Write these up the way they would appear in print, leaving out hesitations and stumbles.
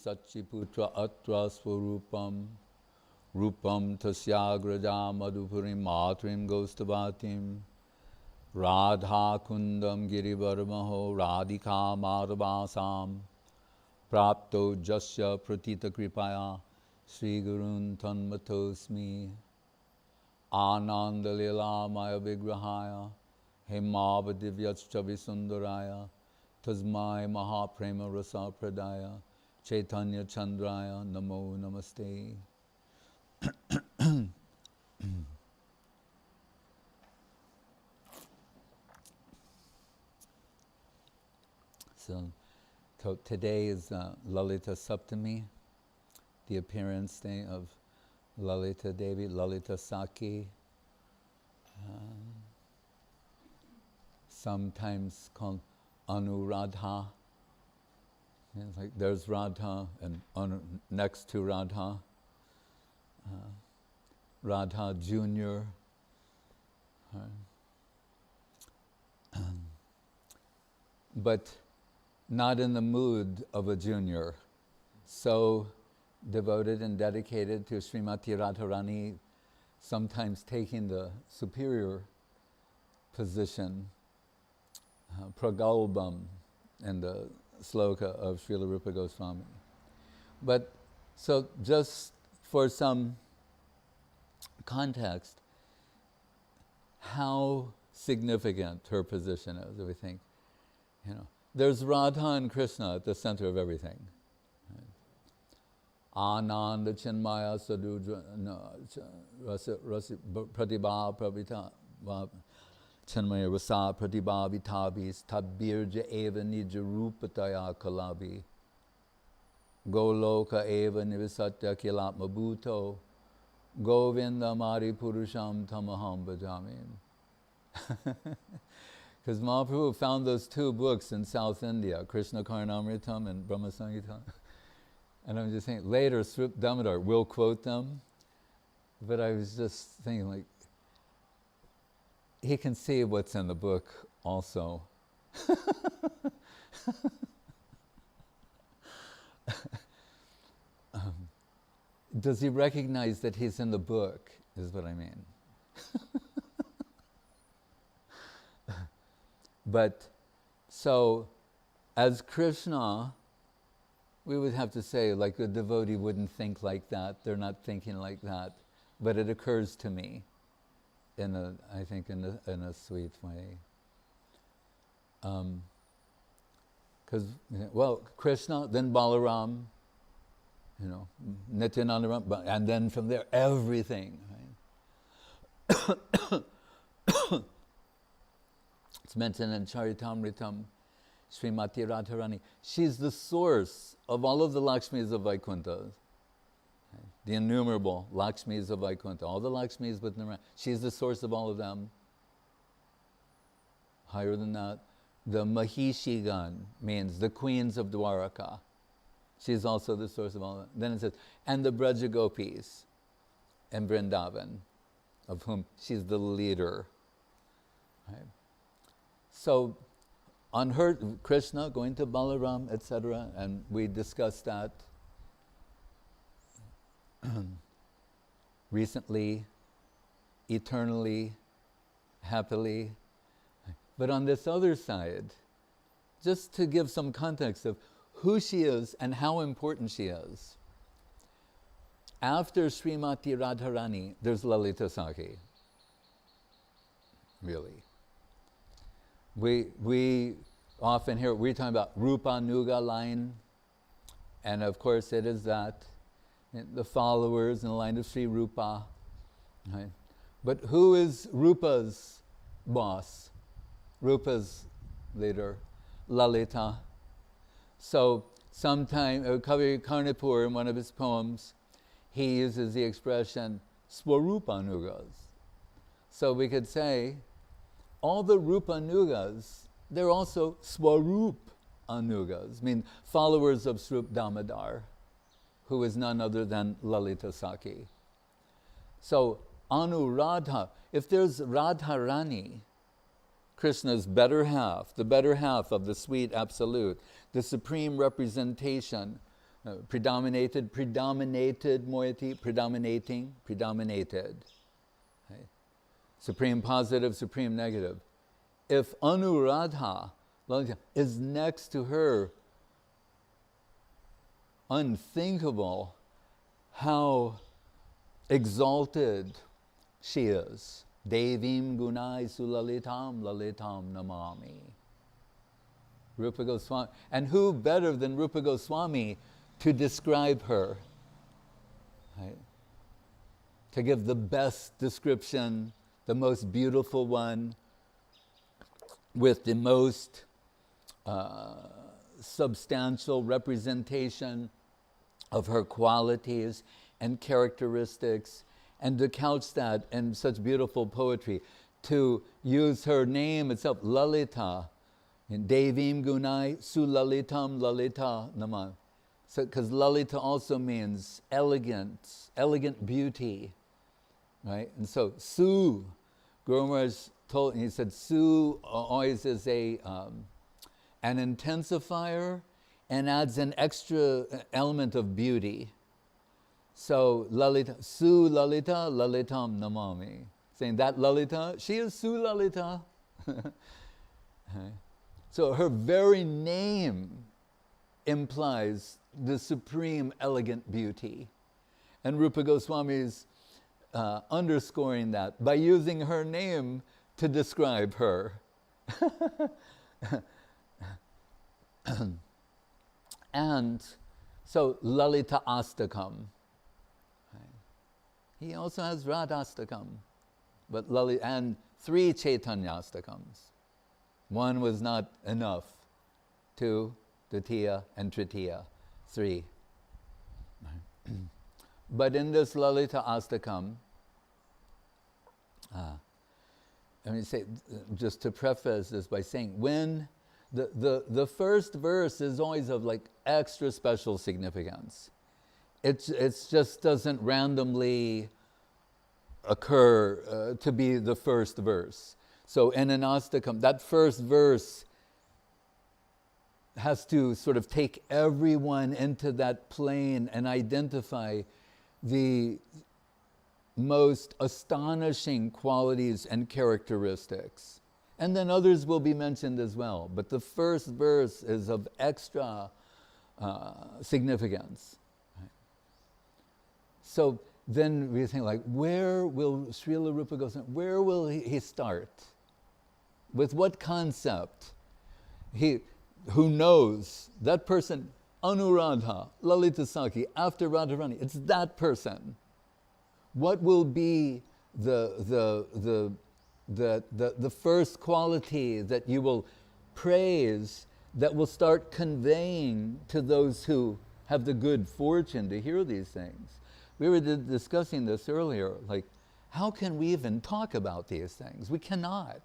Sachiputra atra swarupam Rupam tasyagraja madhupurim matrim gostavatim Radha kundam girivarmaho radhika madhavasam Prapto jasya pratita kripaya Sri Gurun tanmatosmi Ananda lila maya vigrahaya Hemavadivyascha visundaraya Tasmai mahaprema rasa pradaya Chaitanya chandraya namo namaste. So today is Lalita Saptami, the appearance day of Lalita Devi, Lalita Saki, sometimes called Anuradha. It's like there's Radha and next to Radha, Radha Junior. But not in the mood of a junior. So devoted and dedicated to Srimati Radharani, sometimes taking the superior position, pragalbam, in the sloka of Srila Rupa Goswami. But so just for some context, how significant her position is, we think. There's Radha and Krishna at the center of everything. Ananda Chinmaya Sadudra Pratibha Prabhita Chinmaya Rasa Pratibha Vitabis Tabirja Eva Nija Rupataya Kalabi Goloka Eva Nivisatya Kilatma Bhuto Govinda Mari Purusham Tamaham Bhajami. Because Mahaprabhu found those two books in South India, Krishna Karnamritam and Brahma Samhita. And I'm just thinking, later Srup Damodar will quote them, but I was just thinking, like, he can see what's in the book also. Does he recognize that he's in the book, is what I mean. But, so, as Krishna, we would have to say, like, a devotee wouldn't think like that, they're not thinking like that, but it occurs to me, I think in a sweet way. Because, well, Krishna, then Balaram, Nityananda, and then from there, everything, right? It's mentioned in Charitamritam, Srimati Radharani. She's the source of all of the Lakshmis of Vaikuntha. The innumerable Lakshmis of Vaikuntha. All the Lakshmis with Narayana. She's the source of all of them. Higher than that, the Mahishigan means the queens of Dwaraka. She's also the source of all of them. Then it says, and the Brajagopis in Vrindavan, of whom she's the leader. Right? So, on her, Krishna going to Balaram, etc., and we discussed that recently, eternally, happily. But on this other side, just to give some context of who she is and how important she is. After Srimati Radharani, there's Lalita Saki. Really. We often hear, we're talking about Rupa Nuga line, and of course it is that, the followers in the line of Sri Rupa. Right? But who is Rupa's boss? Rupa's leader? Lalita. So sometime, Kavi Karnapur, in one of his poems, he uses the expression, Swarupa Nugas. So we could say, all the Rupa Nugas, they're also Swarup Anugas, I mean followers of Srup Damodar, who is none other than Lalita Saki. So Anuradha, if there's Radharani, Krishna's better half, the better half of the sweet absolute, the supreme representation Predominated, moiety, predominated. Right? Supreme positive, supreme negative. If Anuradha is next to her, unthinkable how exalted she is. Devim gunai sulalitam lalitam namami. Rupa Goswami. And who better than Rupa Goswami to describe her? Right? To give the best description, the most beautiful one, with the most substantial representation of her qualities and characteristics, and to couch that in such beautiful poetry, to use her name itself, Lalita, in Devim Gunai Sulalitam Lalita Naman. So, because Lalita also means elegant beauty, right? And so Su, Guru Maharaj told, he said, Su always is an intensifier and adds an extra element of beauty. So Lalita, Su Lalita, Lalitam Namami. Saying that Lalita, she is Su Lalita. So her very name implies the supreme elegant beauty. And Rupa Goswami is underscoring that by using her name to describe her. And so Lalita Astakam. He also has Radhastakam, but and 3 Chaitanya Astakams. 1 was not enough. 2, Dutiya, and Tritiya. 3. But in this Lalita Astakam, just to preface this by saying, when the first verse is always of like extra special significance. It just doesn't randomly occur to be the first verse. So in an Astakam, that first verse has to sort of take everyone into that plane and identify the most astonishing qualities and characteristics. And then others will be mentioned as well. But the first verse is of extra significance. Right? So then we think like, where will Srila Rupa Goswami, where will he start? With what concept? Who knows? That person, Anuradha, Lalita Sakhi, after Radharani, it's that person. What will be the first quality that you will praise, that will start conveying to those who have the good fortune to hear these things? We were discussing this earlier, like, how can we even talk about these things? We cannot.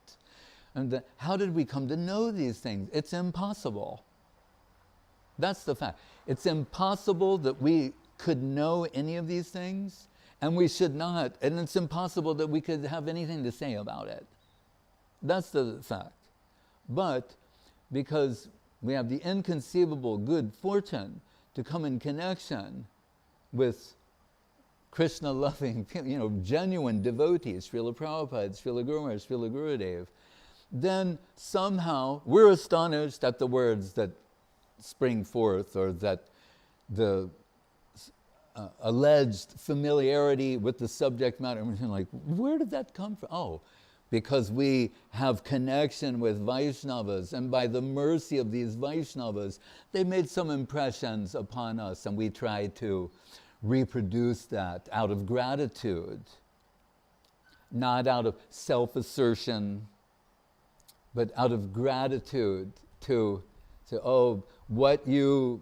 And how did we come to know these things? It's impossible. That's the fact. It's impossible that we could know any of these things, and we should not, and it's impossible that we could have anything to say about it. That's the fact. But because we have the inconceivable good fortune to come in connection with Krishna-loving, genuine devotees, Srila Prabhupada, Srila Guru Maharaj, Srila Gurudev, then somehow we're astonished at the words that spring forth, or that the alleged familiarity with the subject matter. And we're like, where did that come from? Oh, because we have connection with Vaishnavas, and by the mercy of these Vaishnavas, they made some impressions upon us, and we try to reproduce that out of gratitude, not out of self-assertion, but out of gratitude to what you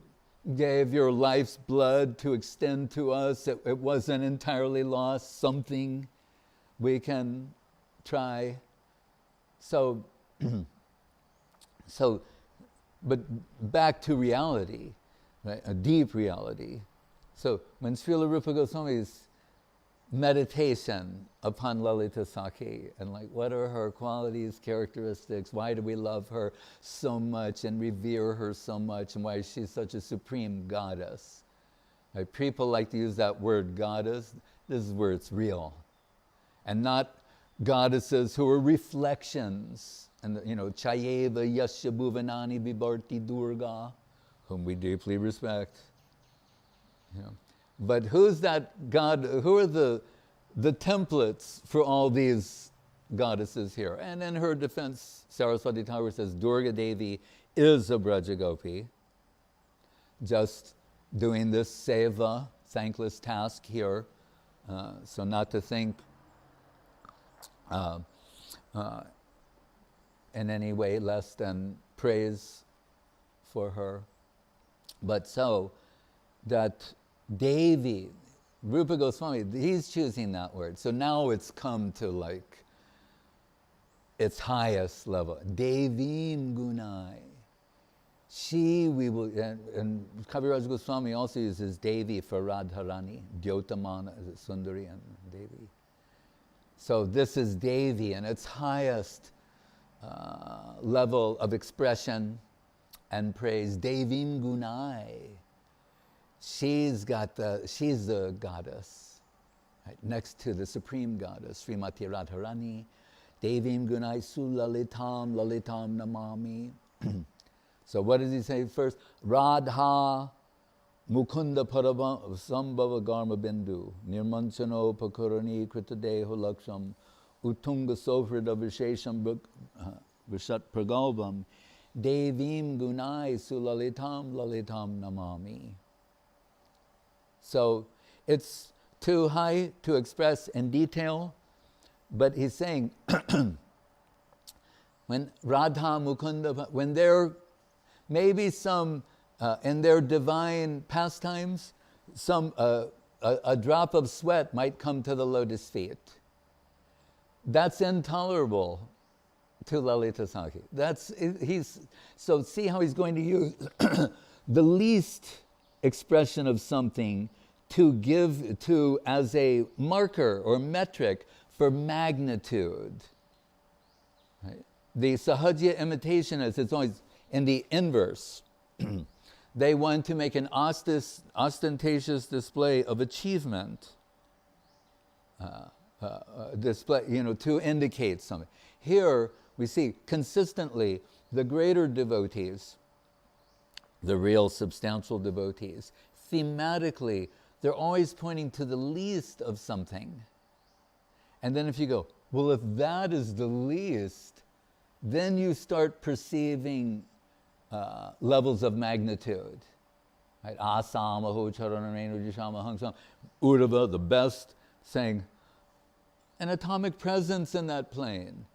gave your life's blood to extend to us, it wasn't entirely lost, something we can try. So, but back to reality, right? A deep reality. So when Srila Rupa Goswami's meditation upon Lalita Sakhi, and like, what are her qualities, characteristics, why do we love her so much and revere her so much, and why is she such a supreme goddess? Right? People like to use that word goddess. This is where it's real. And not goddesses who are reflections. And Chayeva Yasya Bhuvanani Vibharti Durga, whom we deeply respect. But who's that God? Who are the templates for all these goddesses here? And in her defense, Saraswati Thakur says Durga Devi is a Brajagopi, just doing this seva, thankless task here. So not to think in any way less than praise for her. But so that Devi, Rupa Goswami, he's choosing that word. So now it's come to like its highest level. Devim Gunai. She, we will, and Kaviraj Goswami also uses Devi for Radharani, Dyotamana, Sundari and Devi. So this is Devi and its highest level of expression and praise. Devim Gunai. She's the goddess, right, next to the supreme goddess, Srimati Radharani. Devim Gunai Su Lalitam Namami. So what does he say first? Radha Mukunda Parabam Sambhava Garma Bindu Nirmanchano Pakurani Kritadeho Laksham Utunga Sofrida Vishesham Vishat Pragalvam Devim Gunai Sulalitam Lalitam Namami. So it's too high to express in detail, but he's saying when Radha Mukunda, when they're maybe some, in their divine pastimes, a drop of sweat might come to the lotus feet. That's intolerable to Lalita Sakhi. So see how he's going to use the least expression of something to give to as a marker or metric for magnitude. Right? The Sahajya imitationists, it's always in the inverse. They want to make an ostentatious display of achievement, display, to indicate something. Here we see consistently the greater devotees, the real substantial devotees, thematically, they're always pointing to the least of something. And then if you go, well, if that is the least, then you start perceiving levels of magnitude. Right? Asamaho charanarenu jishama hangsam. Uddhava, the best, saying, an atomic presence in that plane.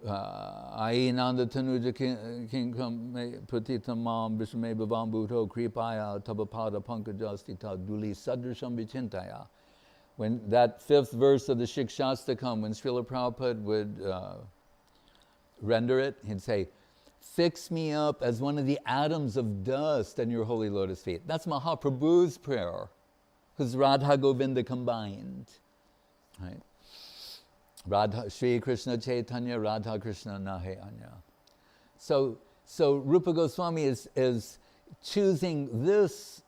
Ainanda tanuja kinkam pratita mam vishme bhavambuto kripaya tabapada pankajastita duli sadrasham vichintaya. When that fifth verse of the Shikshastakam, when Srila Prabhupada would render it, he'd say, fix me up as one of the atoms of dust on your holy lotus feet. That's Mahaprabhu's prayer, because Radha Govinda combined. Right? Radha, Shri Krishna Chaitanya, Radha Krishna Nahe Anya. So Rupa Goswami is choosing this.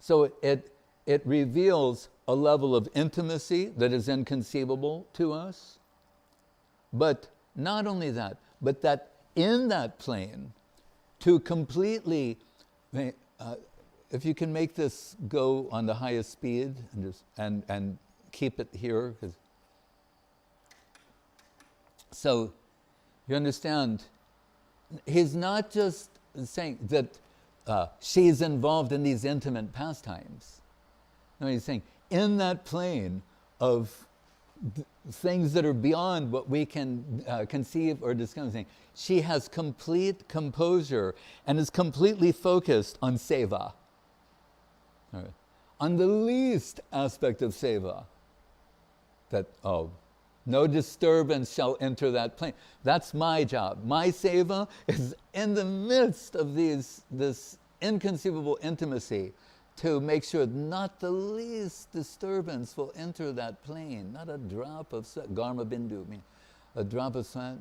So it reveals a level of intimacy that is inconceivable to us. But not only that, but that in that plane, to completely, if you can make this go on the highest speed and keep it here, so you understand, he's not just saying that she's involved in these intimate pastimes. No, he's saying in that plane of things that are beyond what we can conceive or discuss, she has complete composure and is completely focused on seva, right, on the least aspect of seva, that, no disturbance shall enter that plane. That's my job. My seva is in the midst of this inconceivable intimacy to make sure not the least disturbance will enter that plane, not a drop of sweat, garma bindu, a drop of sweat.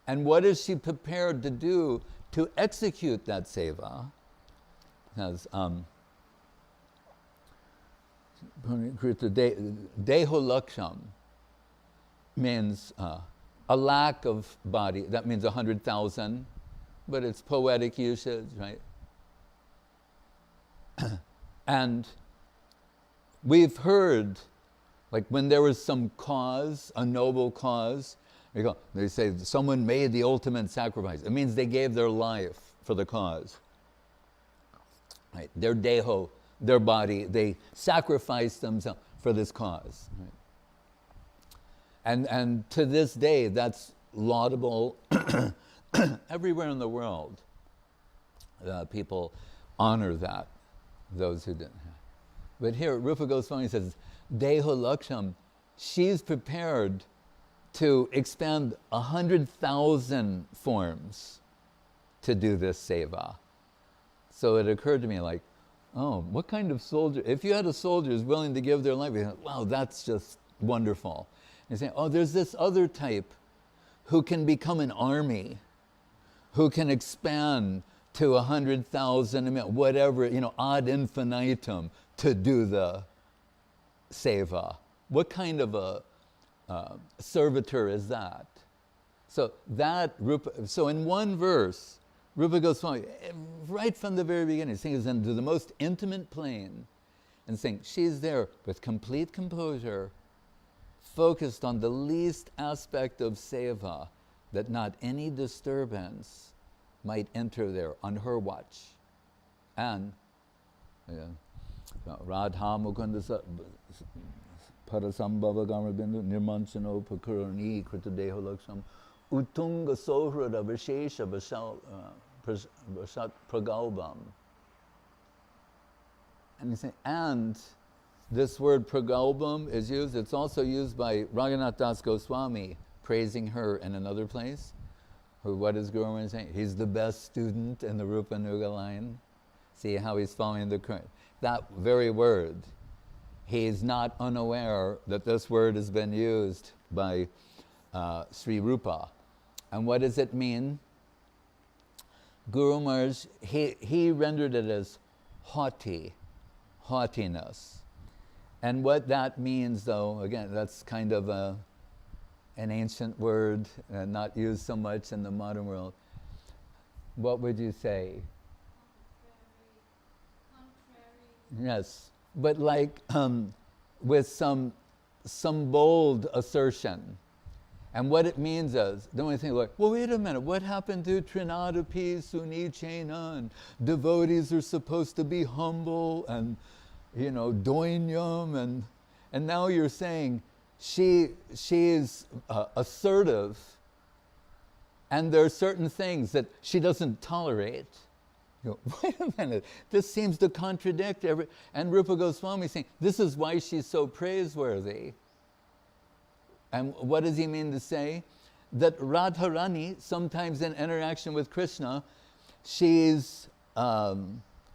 And what is she prepared to do to execute that seva? As Deholaksham means a lack of body. That means 100,000, but it's poetic usage, right? And we've heard, like when there was some cause, a noble cause, they say someone made the ultimate sacrifice. It means they gave their life for the cause. Right? Their deho, their body, they sacrificed themselves for this cause. Right? And to this day, that's laudable everywhere in the world. People honor that, those who didn't have. But here, Rupa Goswami says, Deho Laksham, she's prepared to expend 100,000 forms to do this seva. So it occurred to me like, oh, what kind of soldier, if you had a soldier who's willing to give their life, wow, that's just wonderful. And saying, oh, there's this other type who can become an army, who can expand to 100,000, whatever, ad infinitum to do the seva. What kind of a servitor is that? So in one verse, Rupa Goswami, right from the very beginning, sings into the most intimate plane and saying she's there with complete composure, focused on the least aspect of seva, that not any disturbance might enter there on her watch. And Radha Mukunda Parasambhava Gamarabindu Nirmanchano Pakurani Kritadeho Laksham Utunga Sohrada Vishesha Vashat Pragalbam. And you say, and this word pragalbam is used, it's also used by Raghunath Das Goswami, praising her in another place. What is Guru Maharaj saying? He's the best student in the Rupa Nuga line. See how he's following the current. That very word, he's not unaware that this word has been used by Sri Rupa. And what does it mean? Guru Maharaj, he rendered it as haughty, haughtiness. And what that means, though, again, that's kind of an ancient word, not used so much in the modern world. What would you say? Contrary. Yes, but like with some bold assertion. And what it means is, don't we think like, well, wait a minute, what happened to Trinadapi, Sunichena, and devotees are supposed to be humble and, doinyam, and now you're saying she is assertive, and there are certain things that she doesn't tolerate. Wait a minute, this seems to contradict and Rupa Goswami is saying, this is why she's so praiseworthy. And what does he mean to say? That Radharani, sometimes in interaction with Krishna, she's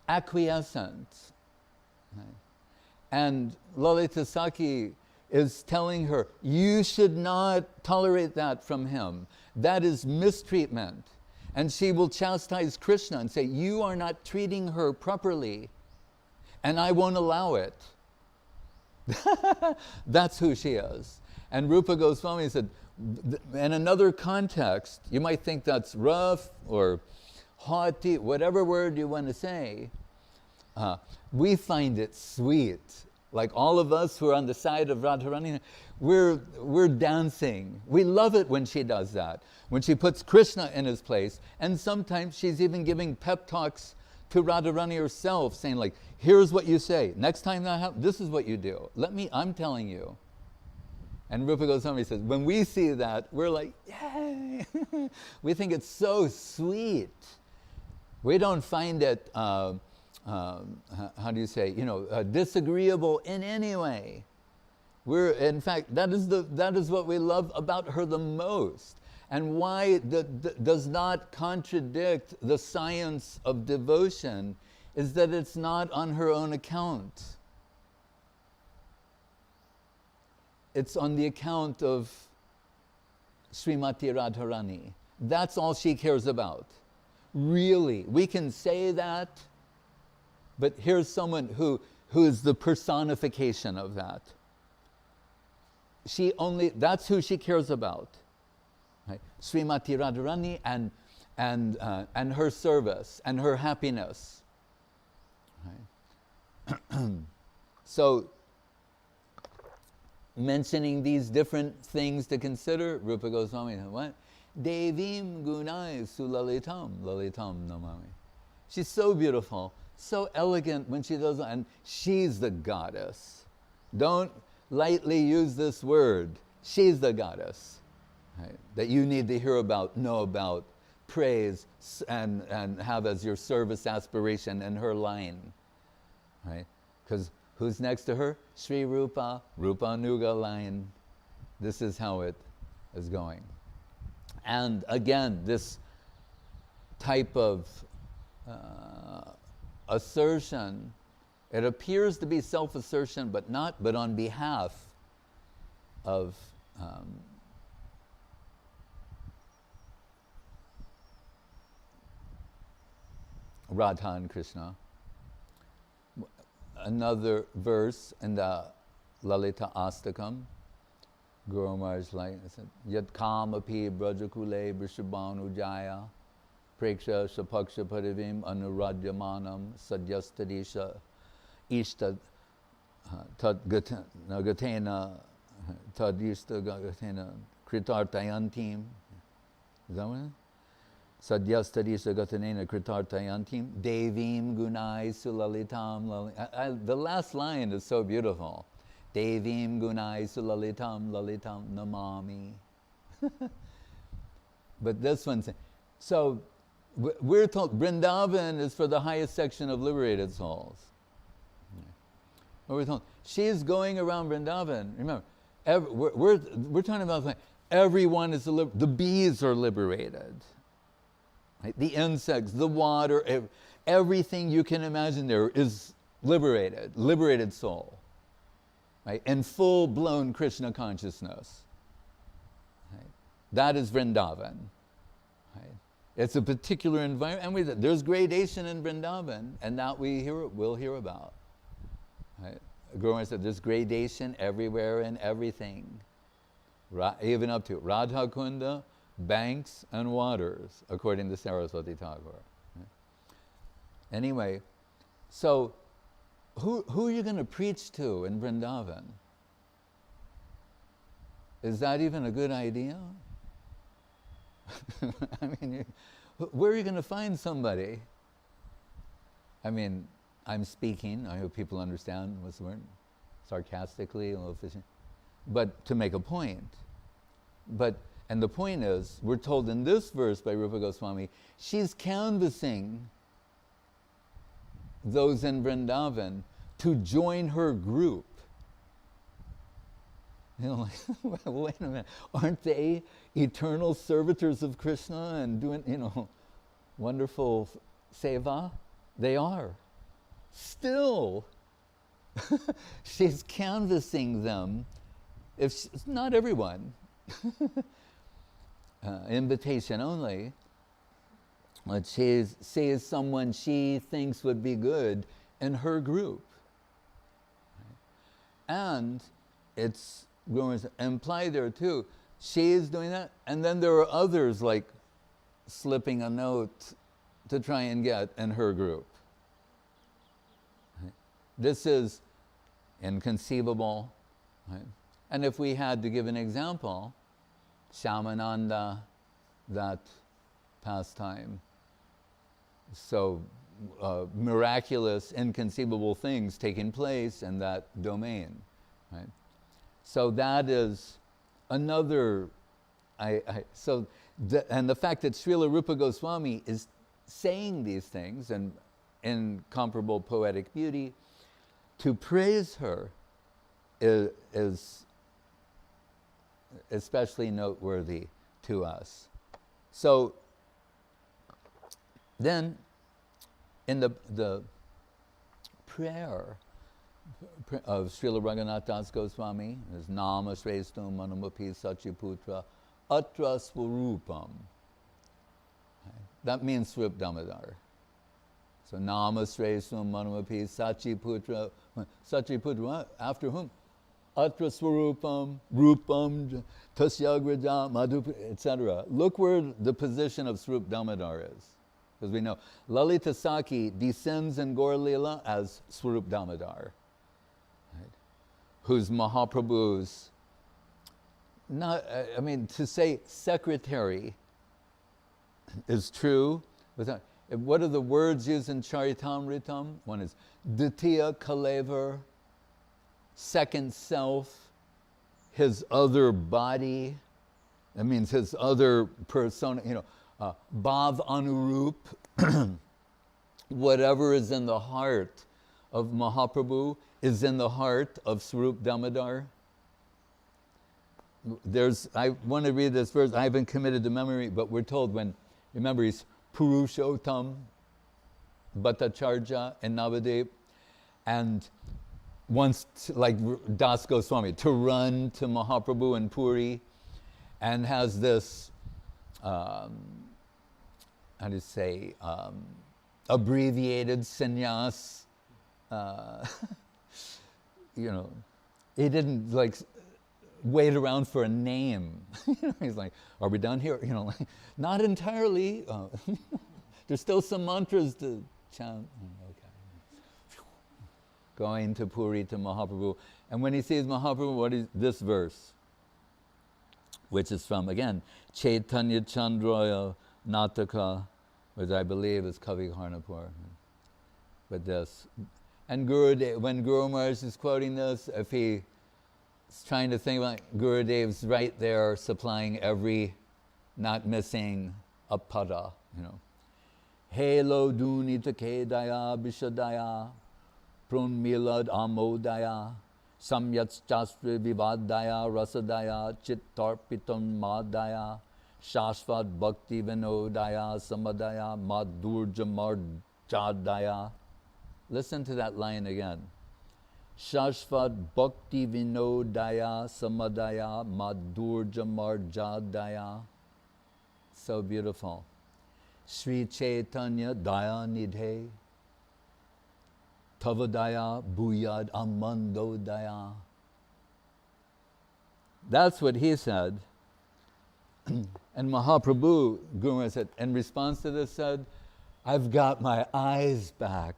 acquiescent. Right? And Lalita Saki is telling her, you should not tolerate that from him. That is mistreatment. And she will chastise Krishna and say, you are not treating her properly, and I won't allow it. That's who she is. And Rupa Goswami said, in another context, you might think that's rough or haughty, whatever word you want to say. We find it sweet. Like all of us who are on the side of Radharani, we're dancing. We love it when she does that, when she puts Krishna in his place. And sometimes she's even giving pep talks to Radharani herself, saying like, here's what you say. Next time that happens, this is what you do. I'm telling you. And Rupa Goswami says, when we see that, we're like, yay! We think it's so sweet. We don't find it, how do you say, disagreeable in any way. In fact, that is what we love about her the most. And why does not contradict the science of devotion is that it's not on her own account. It's on the account of Srimati Radharani. That's all she cares about. Really, we can say that, but here's someone who who is the personification of that. That's who she cares about. Right? Srimati Radharani and her service and her happiness. Right? So, mentioning these different things to consider, Rupa Goswami, what? Devim gunai sulalitam lalitam namami. She's so beautiful, so elegant when she does, and she's the goddess. Don't lightly use this word. She's the goddess, right? That you need to hear about, know about, praise, and have as your service aspiration in her line, right? Because who's next to her? Sri Rupa, Rupa Nuga line. This is how it is going. And again, this type of assertion, it appears to be self-assertion, but on behalf of Radha and Krishna. Another verse in the Lalita Astakam, Guru Maharaj said, Yat kamapi brajakule vrishabhanu jaya preksha shapaksha parivim anuradyamanam sadyastadisha ishta tad gatena tad ishta gatena kritartayantim. Is that what it is? Sadyastadisha gatanena kritartayantim devim gunai sulalitam. The last line is so beautiful. Devim gunai sulalitam lalitam namami. But this one's, so we're told Vrindavan is for the highest section of liberated souls. We're told she's going around Vrindavan. Remember, we're talking about like, everyone is the bees are liberated. Right? The insects, the water, everything you can imagine there is liberated soul. Right? In full-blown Krishna consciousness. Right? That is Vrindavan. Right? It's a particular environment, and there's gradation in Vrindavan, and that we'll hear about. Right? Guru Maharaj said there's gradation everywhere and everything, even up to Radha Kunda, banks and waters, according to Saraswati Thakur. Right? Anyway, so who are you going to preach to in Vrindavan? Is that even a good idea? I mean, where are you going to find somebody? I mean, I'm speaking, I hope people understand what's the word, sarcastically, a little efficient, but to make a point. And the point is, we're told in this verse by Rupa Goswami, she's canvassing those in Vrindavan to join her group. You know, like, wait a minute, aren't they eternal servitors of Krishna and doing, wonderful seva? They are. Still, she's canvassing them, not everyone, invitation only, but she is someone she thinks would be good in her group. And it's implied there too, she is doing that, and then there are others like slipping a note to try and get in her group. Right? This is inconceivable. Right? And if we had to give an example, Shyamananda, that pastime, so miraculous, inconceivable things taking place in that domain. Right? So that is another, and the fact that Srila Rupa Goswami is saying these things and incomparable poetic beauty, to praise her is especially noteworthy to us. So then, in the prayer of Srila Raghunath Das Goswami, is Nama Srestum Manumapi Sachiputra Atra Swarupam. That means Swarup Damodar. So Nama Srestum Manumapi Sachiputra Satriputra, after whom? Atra Swarupam, Rupam, Tasyagraja, Madhup, etc. Look where the position of Swarup Damodar is. Because we know Lalita Saki descends in Gaur Lila as Swarup Damodar, right? Who's Mahaprabhu's, not, I mean, to say secretary is true. Without, what are the words used in Charitamritam? One is Ditya Kalevar, second self, his other body. That means his other persona, Bhav Anurup, whatever is in the heart of Mahaprabhu is in the heart of Swarup Damodar. I want to read this verse, I haven't committed to memory, but we're told when, remember he's Purushottam, Bhattacharya and Navadip, and wants, like Das Goswami, to run to Mahaprabhu in Puri, and has this, abbreviated sannyas. He didn't like wait around for a name. He's like, are we done here? Not entirely. There's still some mantras to chant. Okay. Going to Puri to Mahaprabhu. And when he sees Mahaprabhu, what is this verse? Which is from, again, Chaitanya Chandraya Nataka, which I believe is Kavi Karnapur. But this. And when Guru Maharaj is quoting this, if he's trying to think about it, Gurudev's right there supplying every, not missing a pada, Helo Dunita Kedaya Bishadaya Prunmilad Amodaya Samyat Chastri Vivadaya Rasadaya Chittarpitam Madaya Shashvat Bhakti Vinodaya Samadaya Madhurja Marjadaya. Listen to that line again. Shashvat Bhakti Vinodaya Samadaya Madhurja Marjadaya. So beautiful. Sri Chaitanya Daya Nidhe Tavadaya Bhuyad Amando Daya. That's what he said. And Mahaprabhu, Guru Maharaj said, in response to this said, I've got my eyes back.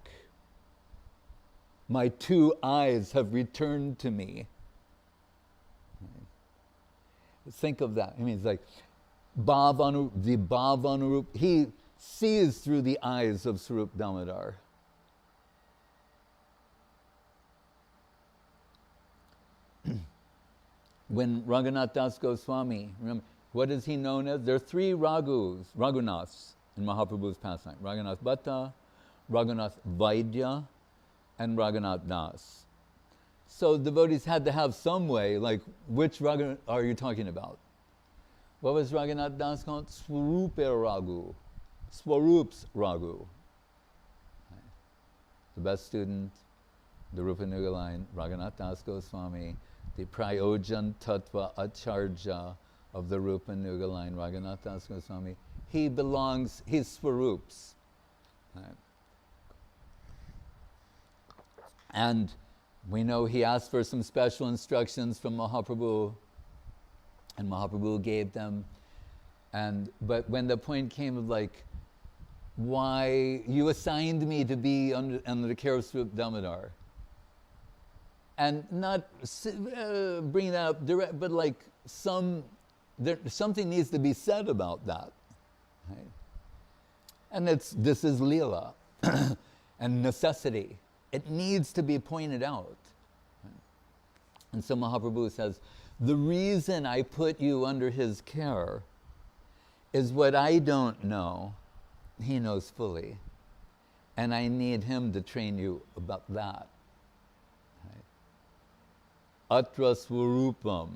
My two eyes have returned to me. Think of that. I mean, it's like the Bhavanurup. He sees through the eyes of Swarup Damodar. When Raghunath Das Goswami, remember, what is he known as? There are three Raghunaths in Mahaprabhu's pastime. Raghunath Bhatta, Raghunath Vaidya, and Raghunath Das. So devotees had to have some way, like, which Raghunath are you talking about? What was Raghunath Das called? Swarupa Raghu. Swarup's Raghu. The best student, the Rupa Nuga line, Raghunath Das Goswami, the Prayojan Tattva Acharya of the Rupa Nuga line, Raghunath Das Goswami. He's Swarup's. Right? And we know he asked for some special instructions from Mahaprabhu, and Mahaprabhu gave them. But when the point came of like, why you assigned me to be under the care of Swarup Damodar, and not bring that up direct, but like something needs to be said about that, right? And this is Leela and necessity. It needs to be pointed out. And so Mahaprabhu says, the reason I put you under his care is what I don't know, he knows fully. And I need him to train you about that. Right? Atra Swarupam.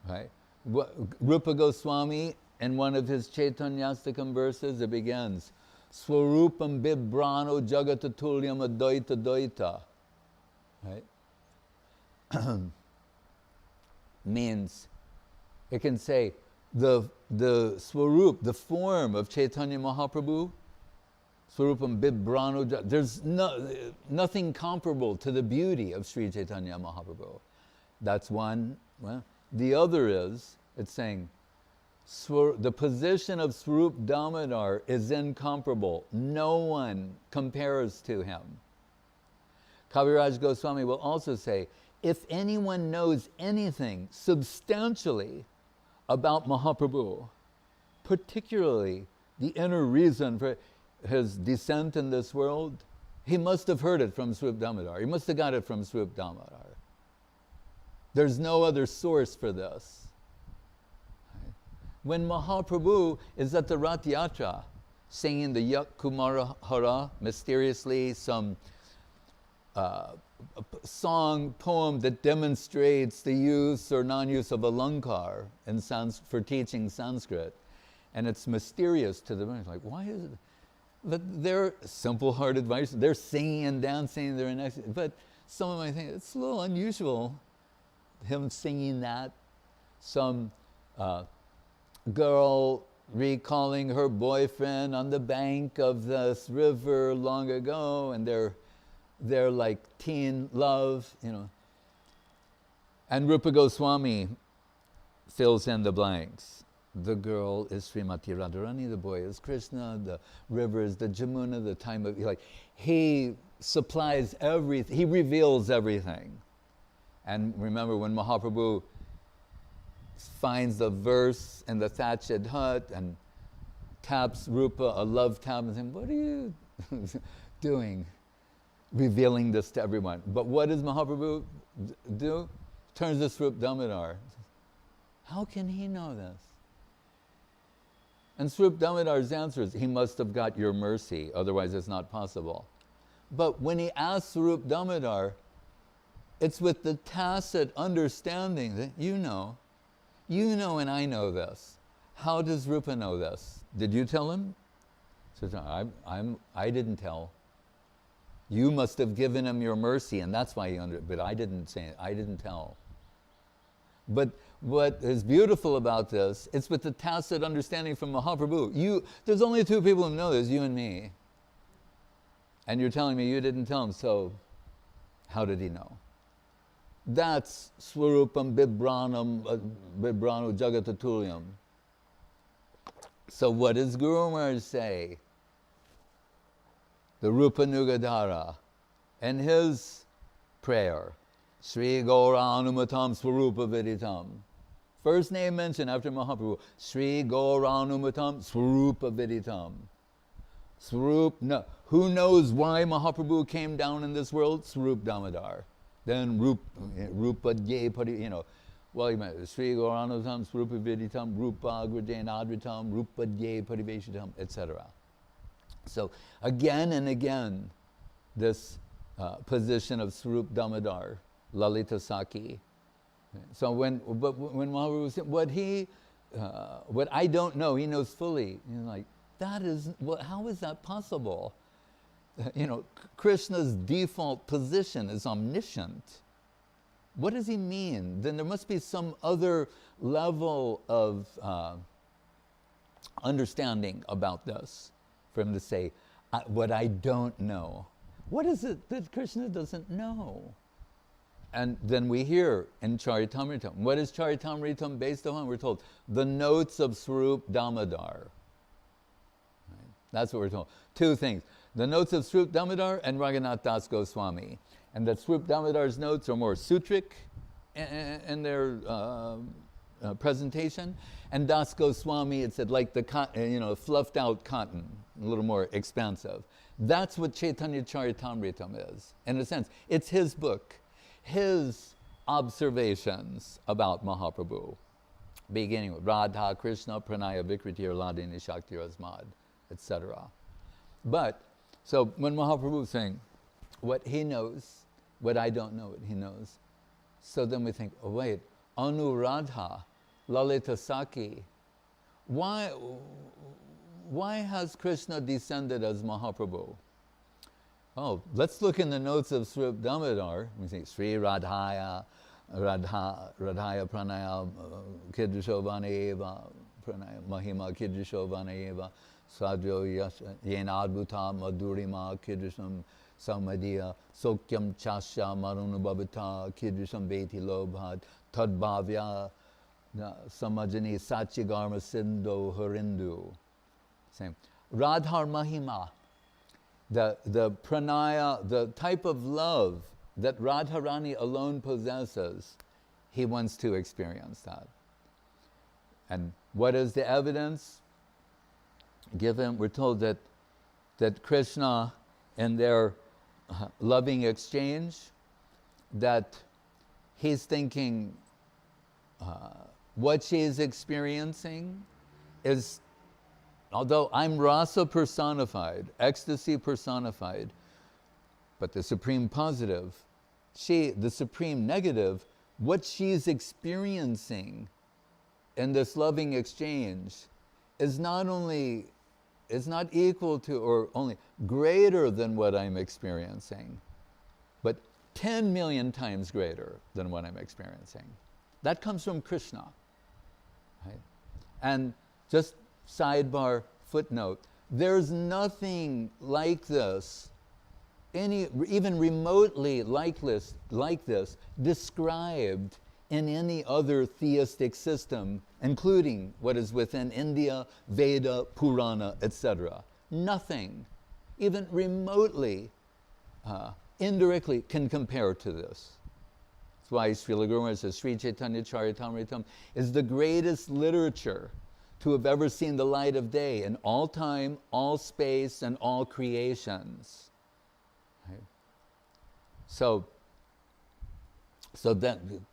Right? Rupa Goswami, in one of his Chaitanyastakam verses, it begins, Swarupam Bibrano Jagatatulyam Advaita Dvaita. Right? Means, it can say, the Swarup, the form of Chaitanya Mahaprabhu, Swarupam Bibranu. There's nothing comparable to the beauty of Sri Chaitanya Mahaprabhu. That's one. Well, the other is, it's saying, the position of Swarup Damodar is incomparable. No one compares to him. Kaviraj Goswami will also say, if anyone knows anything substantially about Mahaprabhu, particularly the inner reason for his descent in this world, he must have heard it from Swarup Damodar. He must have got it from Swarup Damodar. There's no other source for this. When Mahaprabhu is at the Rath Yatra, singing the Yak Kumara Hara, mysteriously some song, poem that demonstrates the use or non-use of alankar in for teaching Sanskrit, and it's mysterious to them. It's like, why is it? But they're simple-hearted Vaishnavas. They're singing and dancing. They're in ecstasy. But some of them, I think it's a little unusual, him singing that. Some girl recalling her boyfriend on the bank of this river long ago, and they're like teen love, you know. And Rupa Goswami fills in the blanks. The girl is Srimati Radharani, the boy is Krishna, the river is the Jamuna, the time of, like, he supplies everything, he reveals everything. And remember when Mahaprabhu finds the verse in the thatched hut and taps Rupa, a love tap, and saying, what are you doing? Revealing this to everyone. But what does Mahaprabhu do? Turns to Swarup Damodar. How can he know this? And Swarup Damodar's answer is, he must have got your mercy, otherwise it's not possible. But when he asks Swarup Damodar, it's with the tacit understanding that you know and I know this. How does Rupa know this? Did you tell him? So I didn't tell. You must have given him your mercy, and that's why he but I didn't say it. I didn't tell. But what is beautiful about this, it's with the tacit understanding from Mahaprabhu. There's only two people who know this, you and me. And you're telling me you didn't tell him, so how did he know? That's Swarupam Bibranu Jagatatulyam. So what does Guru Maharaj say? The Rupa Nugadhara, and his prayer, Sri Gauranumatam Swarupa Viditam. First name mentioned after Mahaprabhu, Sri Gauranumatam Swarupa Viditam. Who knows why Mahaprabhu came down in this world? Swarup Damodar. Then Rupa Dye Pari, well, you meant Sri Gauranumatam Swarupa Viditam, Rupa Agrajena Adritam, Rupa Dye Pariveshitam, etc. So again and again, this position of Swarup Damodar, Lalita Saki. So when Mahaprabhu said, what I don't know, he knows fully. Like, how is that possible? Krishna's default position is omniscient. What does he mean? Then there must be some other level of understanding about this for him to say, what I don't know. What is it that Krishna doesn't know? And then we hear in Charitamritam. What is Charitamritam based on? We're told the notes of Swarup Damodar. Right? That's what we're told. Two things. The notes of Swarup Damodar and Raghunath Das Goswami. And that Swarup Damodar's notes are more sutric in their presentation. And Das Goswami, it said like the fluffed out cotton, a little more expansive. That's what Chaitanya Charitamritam is. In a sense, it's his book, his observations about Mahaprabhu, beginning with Radha, Krishna, Pranaya, Vikriti, Ladini, Shakti, Rasmad, etc. But, so when Mahaprabhu is saying, what he knows, what I don't know, what he knows, so then we think, oh wait, Anuradha, Lalita Saki, why has Krishna descended as Mahaprabhu? Oh, let's look in the notes of Swarup Damodar. We say Sri Radhaya Pranaya Kidrishovana Eva, Pranaya Mahima Kidrishovana Eva, Sadhyo yena adbhuta madhurima kidrisham samadhiya sokyam chasya marunubhavita kidrisham beti lobhat tadbhavya samajani satyagarma sindo harindu. Same. Radhar Mahima, the pranaya, the type of love that Radharani alone possesses, he wants to experience that. And what is the evidence given? We're told that Krishna, in their loving exchange, that he's thinking what she is experiencing is, although I'm rasa personified, ecstasy personified, but the supreme positive, the supreme negative, what she's experiencing in this loving exchange is not equal to or only greater than what I'm experiencing, but 10 million times greater than what I'm experiencing. That comes from Krishna. Right? And just sidebar footnote, there's nothing like this, even remotely like this, described in any other theistic system, including what is within India, Veda, Purana, etc. Nothing, even remotely, indirectly can compare to this. That's why Srila Guru Maharaj says, Sri Chaitanya Charitamritam is the greatest literature to have ever seen the light of day in all time, all space, and all creations. Right? So then,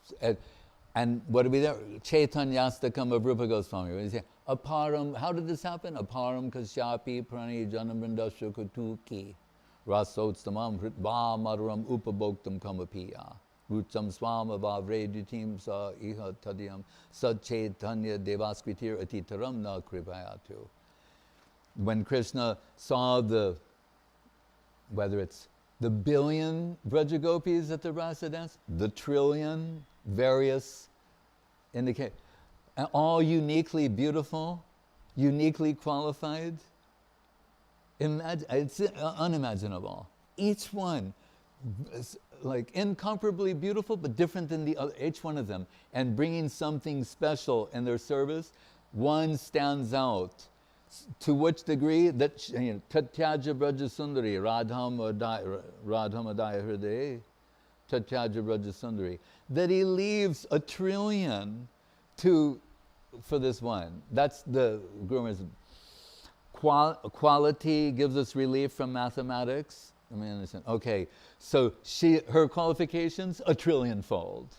and what do we there? Chaitanyastakam of Rupa Goswami. What do you say? Aparam, how did this happen? Aparam kasyapi prani janamrindasya kutuki rasotstamam hritva maduram upabhoktam kamapiya rucham swama vavredutim sa iha tadiyam sad chaitanya devaskritir atitaram na kripayatu. When Krishna saw whether it's the billion Braja Gopis at the Rasa dance, the trillion, various indicate, all uniquely beautiful, uniquely qualified. It's unimaginable. Each one is like incomparably beautiful, but different than the other, each one of them, and bringing something special in their service. One stands out. To which degree that Tatyaja Braja Sundari, Radhamadaya Hriday, Tatyaja Braja Sundari, that he leaves 1 trillion for this one. That's the Guru Maharaj. Quality gives us relief from mathematics. Let me understand. Okay, so her qualifications 1 trillion-fold.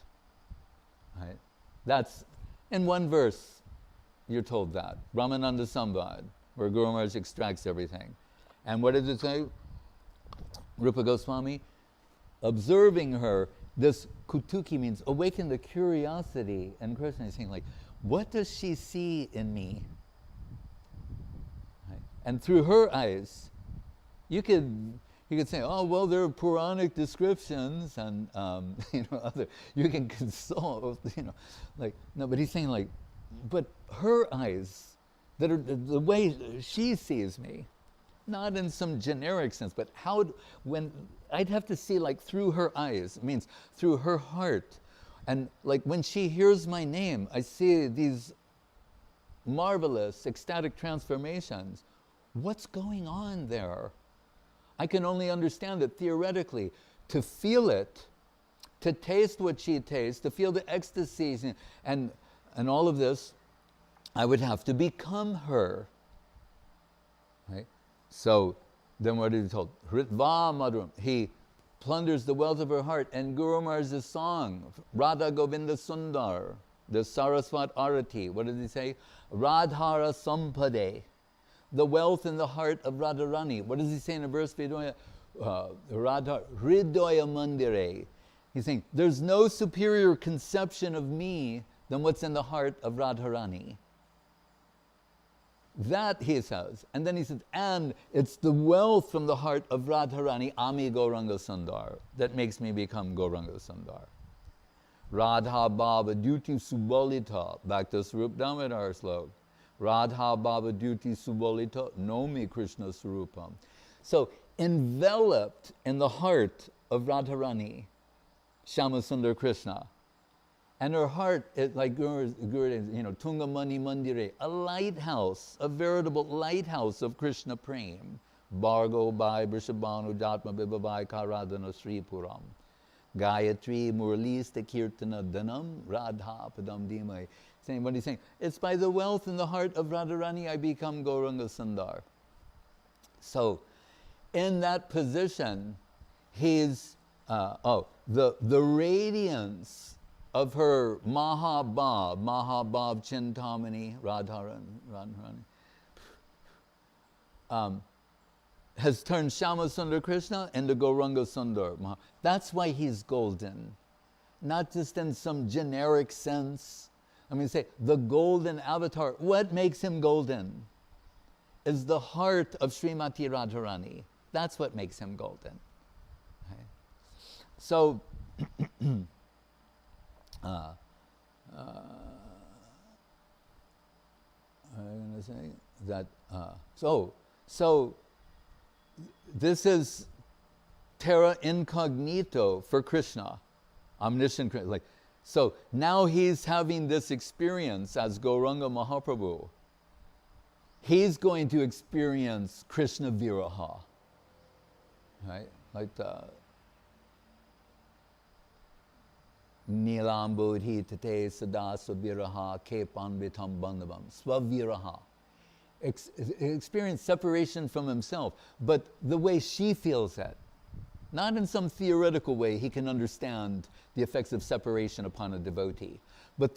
Right? That's in one verse. You're told that. Brahmananda Sambad, where Guru Maharaj extracts everything. And what does it say? Rupa Goswami, observing her, this kutuki means awaken the curiosity. And Krishna is saying, like, what does she see in me? Right? And through her eyes, you could say, oh, well, there are Puranic descriptions and, you can consult, no, but he's saying, like, but her eyes, that are the way she sees me, not in some generic sense, but when I'd have to see like through her eyes, it means through her heart. And like when she hears my name, I see these marvelous ecstatic transformations. What's going on there? I can only understand it theoretically. To feel it, to taste what she tastes, to feel the ecstasies and all of this, I would have to become her. Right? So then what is he told? Hritva Madhuram. He plunders the wealth of her heart. And Guru Maharaj's song, Radha Govinda Sundar, the Saraswat Arati, what does he say? Radhara Sampade, the wealth in the heart of Radharani. What does he say in a verse? Radha Hridaya Mandire. He's saying, there's no superior conception of me than what's in the heart of Radharani. That he says. And then he says, and it's the wealth from the heart of Radharani, Ami Gauranga Sundar, that makes me become Gauranga Sundar. Radha Baba Duty Subalita, back to Swarup Damodar slok. Radha Bhava Duti Subolita Nomi Krishna Surupam. So enveloped in the heart of Radharani, Shyamasundar Krishna. And her heart is like Guru, Tungamani Mandire, a lighthouse, a veritable lighthouse of Krishna Prem. Bhargo Bhai Vrishabhanu Jatma Bibhavai Karadana Sri Puram. Gayatri Muralista Kirtana Dhanam Radha Padam Dhimai. What he's saying, it's by the wealth in the heart of Radharani I become Gauranga Sundar. So, in that position, he's, the radiance of her Mahabhav Chintamani Radharani, has turned Shyamasundar Krishna into Gauranga Sundar. That's why he's golden. Not just in some generic sense. I mean, say, the golden avatar. What makes him golden is the heart of Srimati Radharani. That's what makes him golden. Okay. So, I'm going to say that, so this is terra incognito for Krishna, omniscient Krishna. So now he's having this experience as Gauranga Mahaprabhu. He's going to experience Krishna Viraha, right? Like the Nilambudhi Tate Sadasa Viraha Kepan Vitam Bandhavam Svaviraha. Experience separation from himself, but the way she feels it. Not in some theoretical way he can understand the effects of separation upon a devotee, but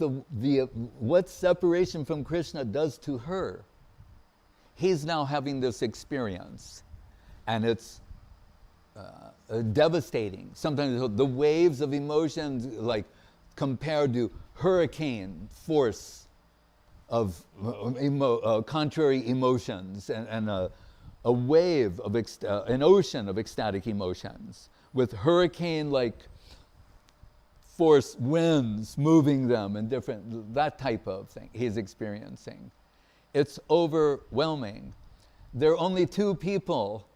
what separation from Krishna does to her. He's now having this experience, and it's devastating. Sometimes the waves of emotions, like compared to hurricane force of contrary emotions, and a wave of an ocean of ecstatic emotions with hurricane-like force winds moving them and that type of thing he's experiencing. It's overwhelming. There are only two people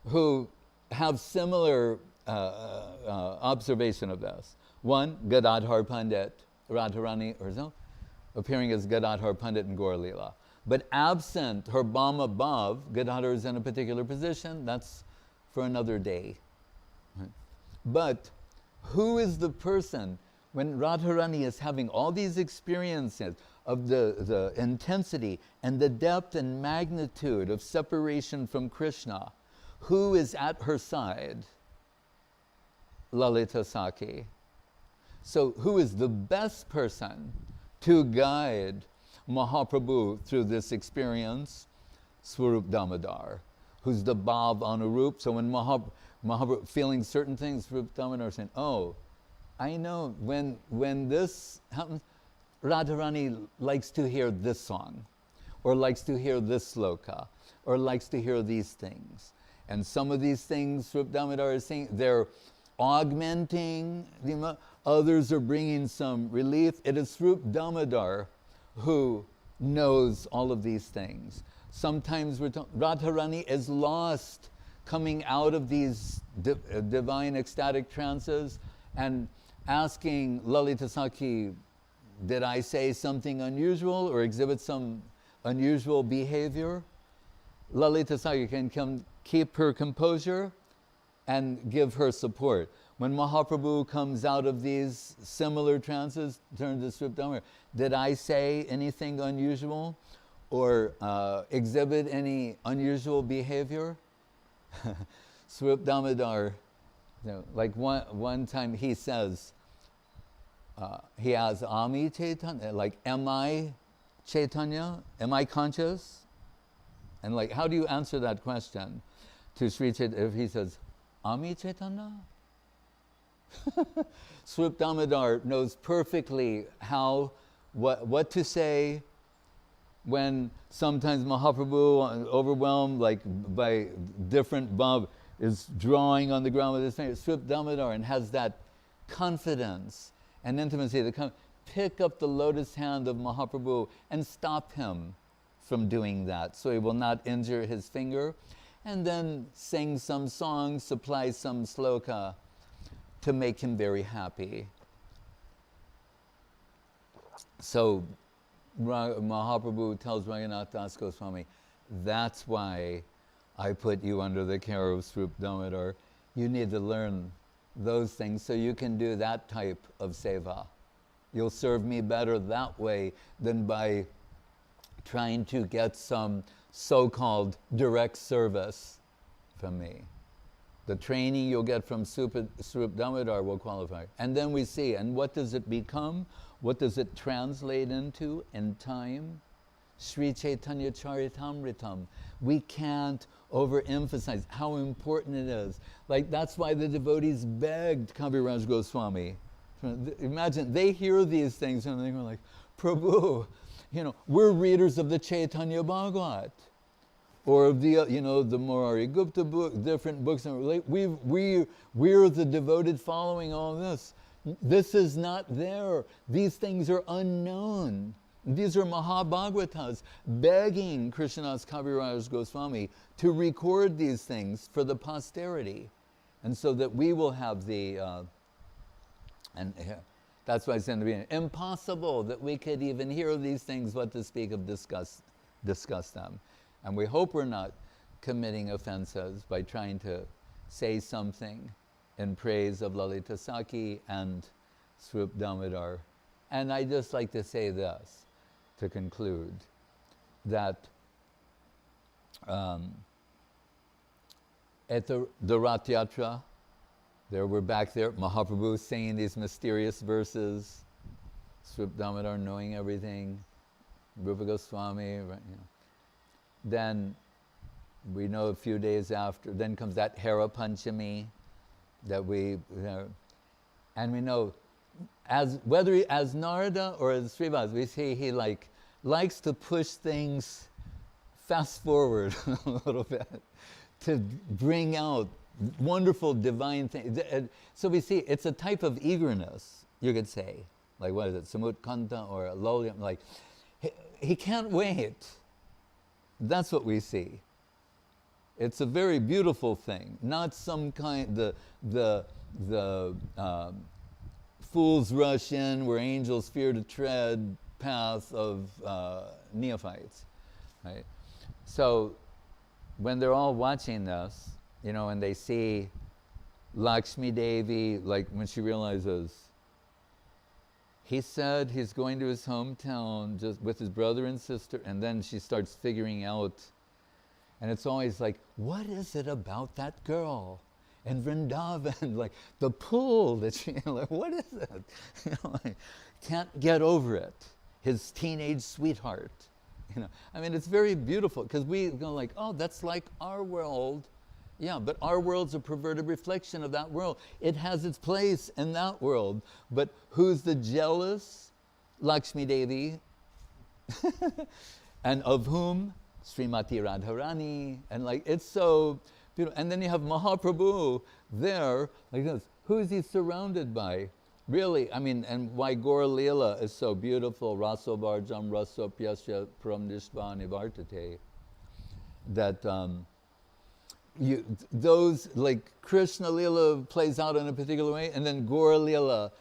who have similar observation of this. One, Gadadhar Pandit, Radharani Urzo, appearing as Gadadhar Pandit in Gaur Leela. But absent her Bham above, Gadadhar is in a particular position. That's for another day. Right? But who is the person when Radharani is having all these experiences of the intensity and the depth and magnitude of separation from Krishna? Who is at her side? Lalita Saki. So who is the best person to guide Mahaprabhu through this experience? Swarup Damodar, who's the Bhav Anurup. So when Mahaprabhu feeling certain things, Swarup Damodar is saying, oh, I know when this happens, Radharani likes to hear this song, or likes to hear this sloka, or likes to hear these things. And some of these things, Swarup Damodar is saying, they're augmenting, others are bringing some relief. It is Swarup Damodar who knows all of these things. Sometimes Radharani is lost coming out of these divine ecstatic trances and asking Lalita Saki, did I say something unusual or exhibit some unusual behavior? Lalita Saki can keep her composure and give her support. When Mahaprabhu comes out of these similar trances, turns to Swarup Damodar, did I say anything unusual or exhibit any unusual behavior? Swarup Damodar, like one time he says, he has Ami Chaitanya, like, am I Chaitanya? Am I conscious? And like, how do you answer that question to Sri Chaitanya if he says, Ami Chaitanya? Swarup Damodar knows perfectly what to say when sometimes Mahaprabhu, overwhelmed like by different bhav, is drawing on the ground with his finger. Swarup Damodar and has that confidence and intimacy to pick up the lotus hand of Mahaprabhu and stop him from doing that, so he will not injure his finger, and then sing some songs, supply some sloka to make him very happy. So Mahaprabhu tells Raghunath Das Goswami, that's why I put you under the care of Swarup Damodar. You need to learn those things so you can do that type of seva. You'll serve me better that way than by trying to get some so-called direct service from me. The training you'll get from Swarup Damodar will qualify. And then we see, and what does it become? What does it translate into in time? Sri Chaitanya Charitamritam. We can't overemphasize how important it is. Like, that's why the devotees begged Kaviraj Goswami. Imagine, they hear these things and they're like, Prabhu, we're readers of the Chaitanya Bhagavat, or of the, the Murari Gupta book, different books. We're the devoted following all this. This is not there. These things are unknown. These are Mahabhagavatas begging Krishnadas Kaviraj Goswami to record these things for the posterity, and so that we will have the, that's why I said in the beginning, impossible that we could even hear these things, what to speak of discuss them. And we hope we're not committing offenses by trying to say something in praise of Lalita Saki and Swarup Damodar. And I just like to say this, to conclude, that at the Rath Yatra, there we're back there, Mahaprabhu singing these mysterious verses, Swarup Damodar knowing everything, Rupa Goswami, Then we know a few days after, then comes that Hera Panchami that and we know, whether as Narada or as Srivas, we see he likes to push things fast forward a little bit to bring out wonderful divine things. So we see it's a type of eagerness, you could say. Like, what is it, Samutkanta or Lolyam? Like, he can't wait. That's what we see. It's a very beautiful thing, not some kind, the fool's rush in where angels fear to tread path of neophytes, right? So when they're all watching this, and they see Lakshmi Devi, like when she realizes, he said he's going to his hometown just with his brother and sister, and then she starts figuring out, and it's always like, what is it about that girl in Vrindavan? Like the pull that she, what is it? Can't get over it. His teenage sweetheart. It's very beautiful because we go like, oh, that's like our world. Yeah, but our world's a perverted reflection of that world. It has its place in that world. But who's the jealous? Lakshmi Devi. And of whom? Srimati Radharani. And it's so beautiful. And then you have Mahaprabhu there, like this. Who is he surrounded by? Really, and why Gaura Leela is so beautiful. Raso Varjam Raso Pyasya Pramnishva Nivartate. That those, like Krishna Leela plays out in a particular way, and then Gaura Leela,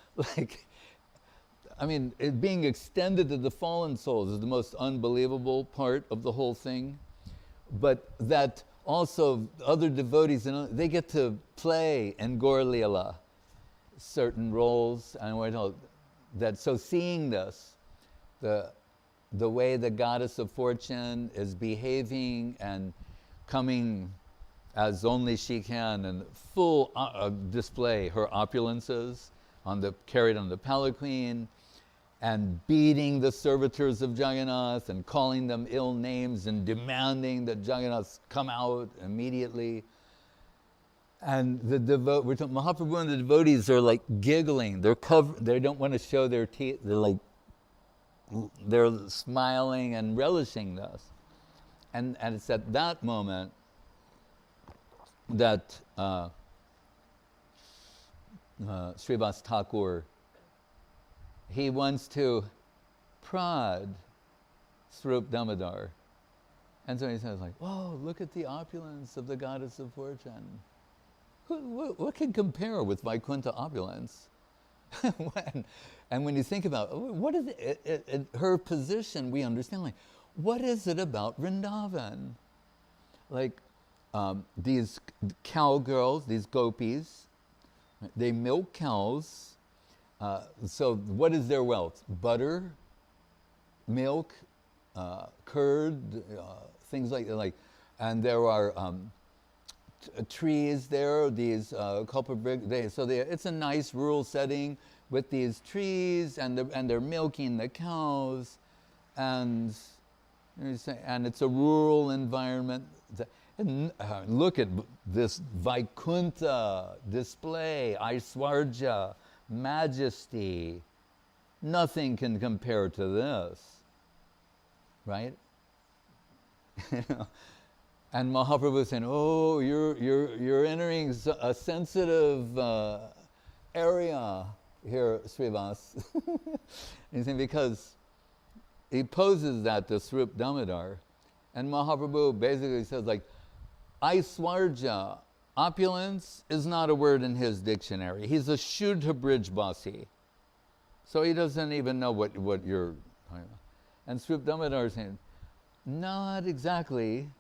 it being extended to the fallen souls is the most unbelievable part of the whole thing. But that also other devotees, they get to play in Gaura Leela certain roles, and we're told that. So seeing this, the way the goddess of fortune is behaving and coming as only she can, and full display her opulences carried on the palanquin, and beating the servitors of Jagannath and calling them ill names and demanding that Jagannath come out immediately. And Mahaprabhu and the devotees are giggling. They don't want to show their teeth. They're smiling and relishing this. And it's at that moment that Srivas Thakur, he wants to prod Swarup Damodar. And so he says like, whoa, look at the opulence of the goddess of fortune. What can compare with Vaikuntha opulence? And when you think about what is it, her position, we understand like, what is it about Vrindavan? Like these cowgirls, these gopis, they milk cows. So what is their wealth? Butter, milk, curd, things like, and there are trees there, these it's a nice rural setting with these trees, and they're milking the cows, and it's a rural environment. And look at this Vaikuntha display, Aishwarya, majesty. Nothing can compare to this, right? And Mahaprabhu is saying, "Oh, you're entering a sensitive area here, Srivas." He's saying because he poses that to Swarup Damodar, and Mahaprabhu basically says like, Aishwarya, opulence, is not a word in his dictionary. He's a Shuddha Brijbasi, so he doesn't even know what you're talking about. And Swarup Damodar is saying, not exactly.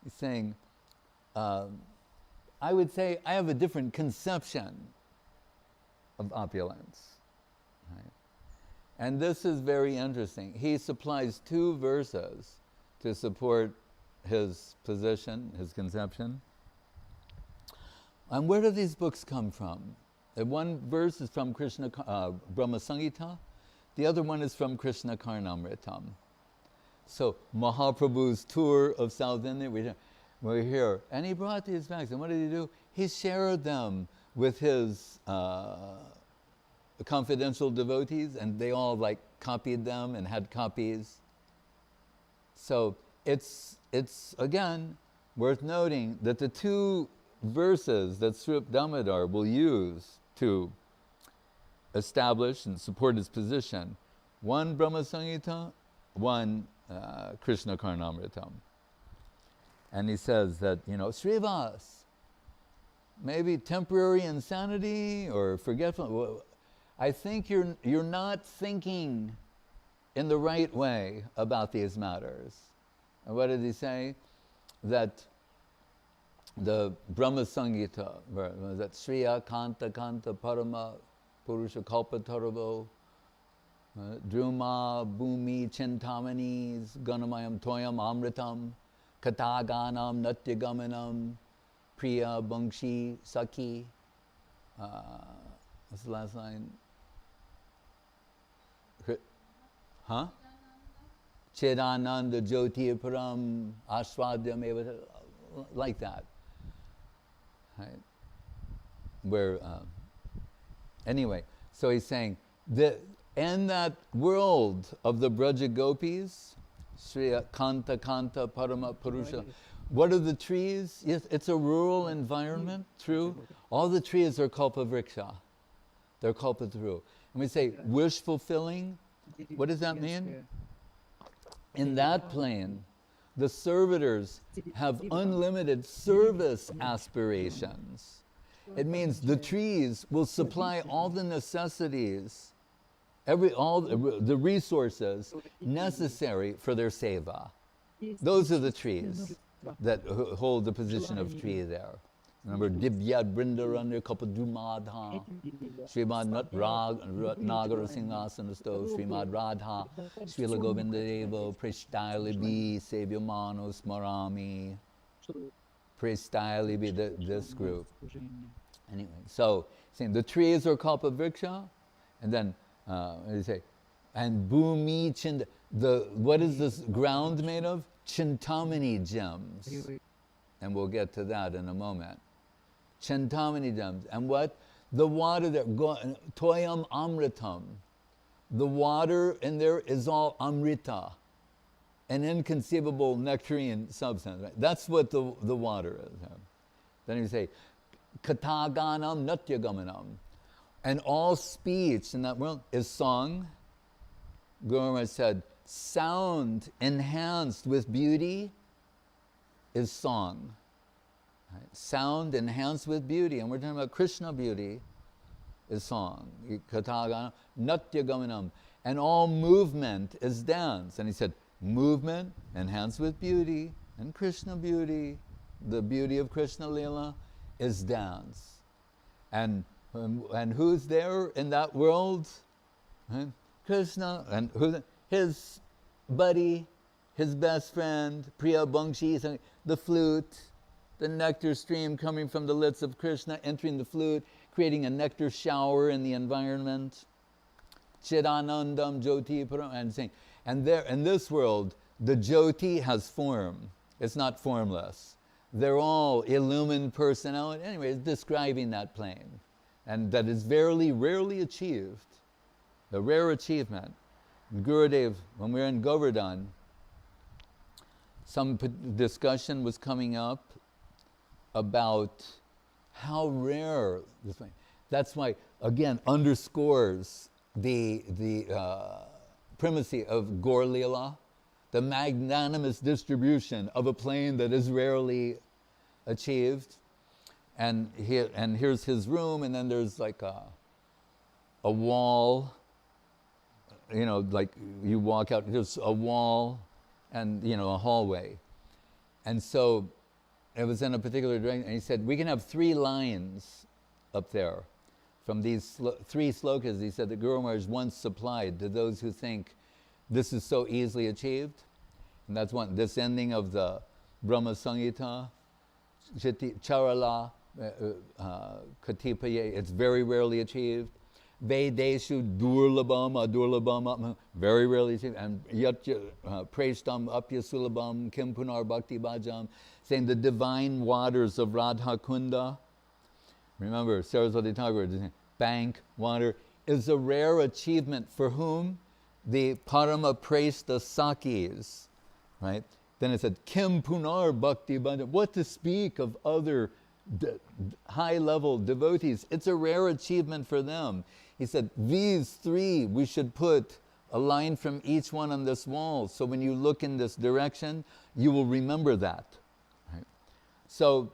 He's saying, I would say I have a different conception of opulence. Right? And this is very interesting. He supplies 2 verses to support his position, his conception. And where do these books come from? The one verse is from Krishna Brahma Samhita. The other one is from Krishna Karnamritam. So Mahaprabhu's tour of South India, we're here. And he brought these bags. And what did he do? He shared them with his confidential devotees, and they all like copied them and had copies. So it's again worth noting that the 2 verses that Swarup Damodar will use to establish and support his position, one Brahma Samhita, one Krishna Karnamritam. And he says that, Srivas, maybe temporary insanity or forgetfulness. I think you're not thinking in the right way about these matters. And what did he say? That the Brahma Samhita, that Sriya Kanta Kanta Parama Purusha Kalpataravo, Druma Bhumi Chintamani's Ganamayam Toyam Amritam Kataganam Natya Priya Bangshi Saki. What's the last line? Huh? Chedananda Jyoti Param Ashwadhyam Eva, like that. Right? Where, anyway, so he's saying that in that world of the Braja Gopis, Sriya Kanta Kanta Parama Purusha, what are the trees? Yes, it's a rural environment, true. All the trees are kalpavriksha. They're kalpataru. And we say wish fulfilling. What does that mean? In that plane, the servitors have unlimited service aspirations. It means the trees will supply all the necessities, all the resources necessary for their seva. Those are the trees that hold the position of tree there. Remember, Divyad Brindaranya Kapadumadha, Srimad Nagara Singhasanastho, Srimad Radha, Srila Govinda Deva, Prishtailibi, Sevyamano Smarami, Prishtailibi, this group. Anyway, so, saying the trees are Kalpavriksha, and then, they say, and Bhumi Chind, what is this ground made of? Chintamani gems. And we'll get to that in a moment. Chintamani gems. And what? The water there, Toyam Amritam. The water in there is all Amrita, an inconceivable nectarine substance. Right? That's what the water is. Then you say, Kataganam Natyagamanam. And all speech in that world is song. Guru Maharaj said, sound enhanced with beauty is song. Right? Sound enhanced with beauty, and we're talking about Krishna beauty, is song. Katagana, natya gamanam. And all movement is dance. And he said, movement enhanced with beauty, and Krishna beauty, the beauty of Krishna Lila, is dance. And who's there in that world? Right? Krishna, and his buddy, his best friend, Priya Bangshi, the flute, the nectar stream coming from the lips of Krishna, entering the flute, creating a nectar shower in the environment. Chidanandam Jyoti Param, and saying, and there in this world, the Jyoti has form. It's not formless. They're all illumined personality. Anyway, it's describing that plane. And that is very rarely achieved. A rare achievement. Gurudev, when we were in Govardhan, some discussion was coming up about how rare this plane. That's why, again, underscores the primacy of Gaur Lila, the magnanimous distribution of a plane that is rarely achieved. And here's his room, and then there's like a wall, you know, like you walk out, there's a wall and, you know, a hallway. And so it was in a particular direction, and he said, we can have 3 lines up there. From these 3 slokas, he said, the Guru Maharaj once supplied to those who think this is so easily achieved. And that's one, this ending of the Brahma Samhita, Charala, Katipaye, it's very rarely achieved. Vedeshu Durlabam, Adurlabam, very rarely achieved. And Yatya Preshtam Apya Sulabam, Kim Punar Bhakti Bhajam, saying the divine waters of Radha Kunda. Remember, Saraswati Thakur, bank, water, is a rare achievement for whom? The Parama Preshta Sakis, right? Then it said, Kim Punar Bhakti Bhajam. What to speak of other high-level devotees? It's a rare achievement for them. He said, these 3, we should put a line from each one on this wall. So when you look in this direction, you will remember that. Right? So,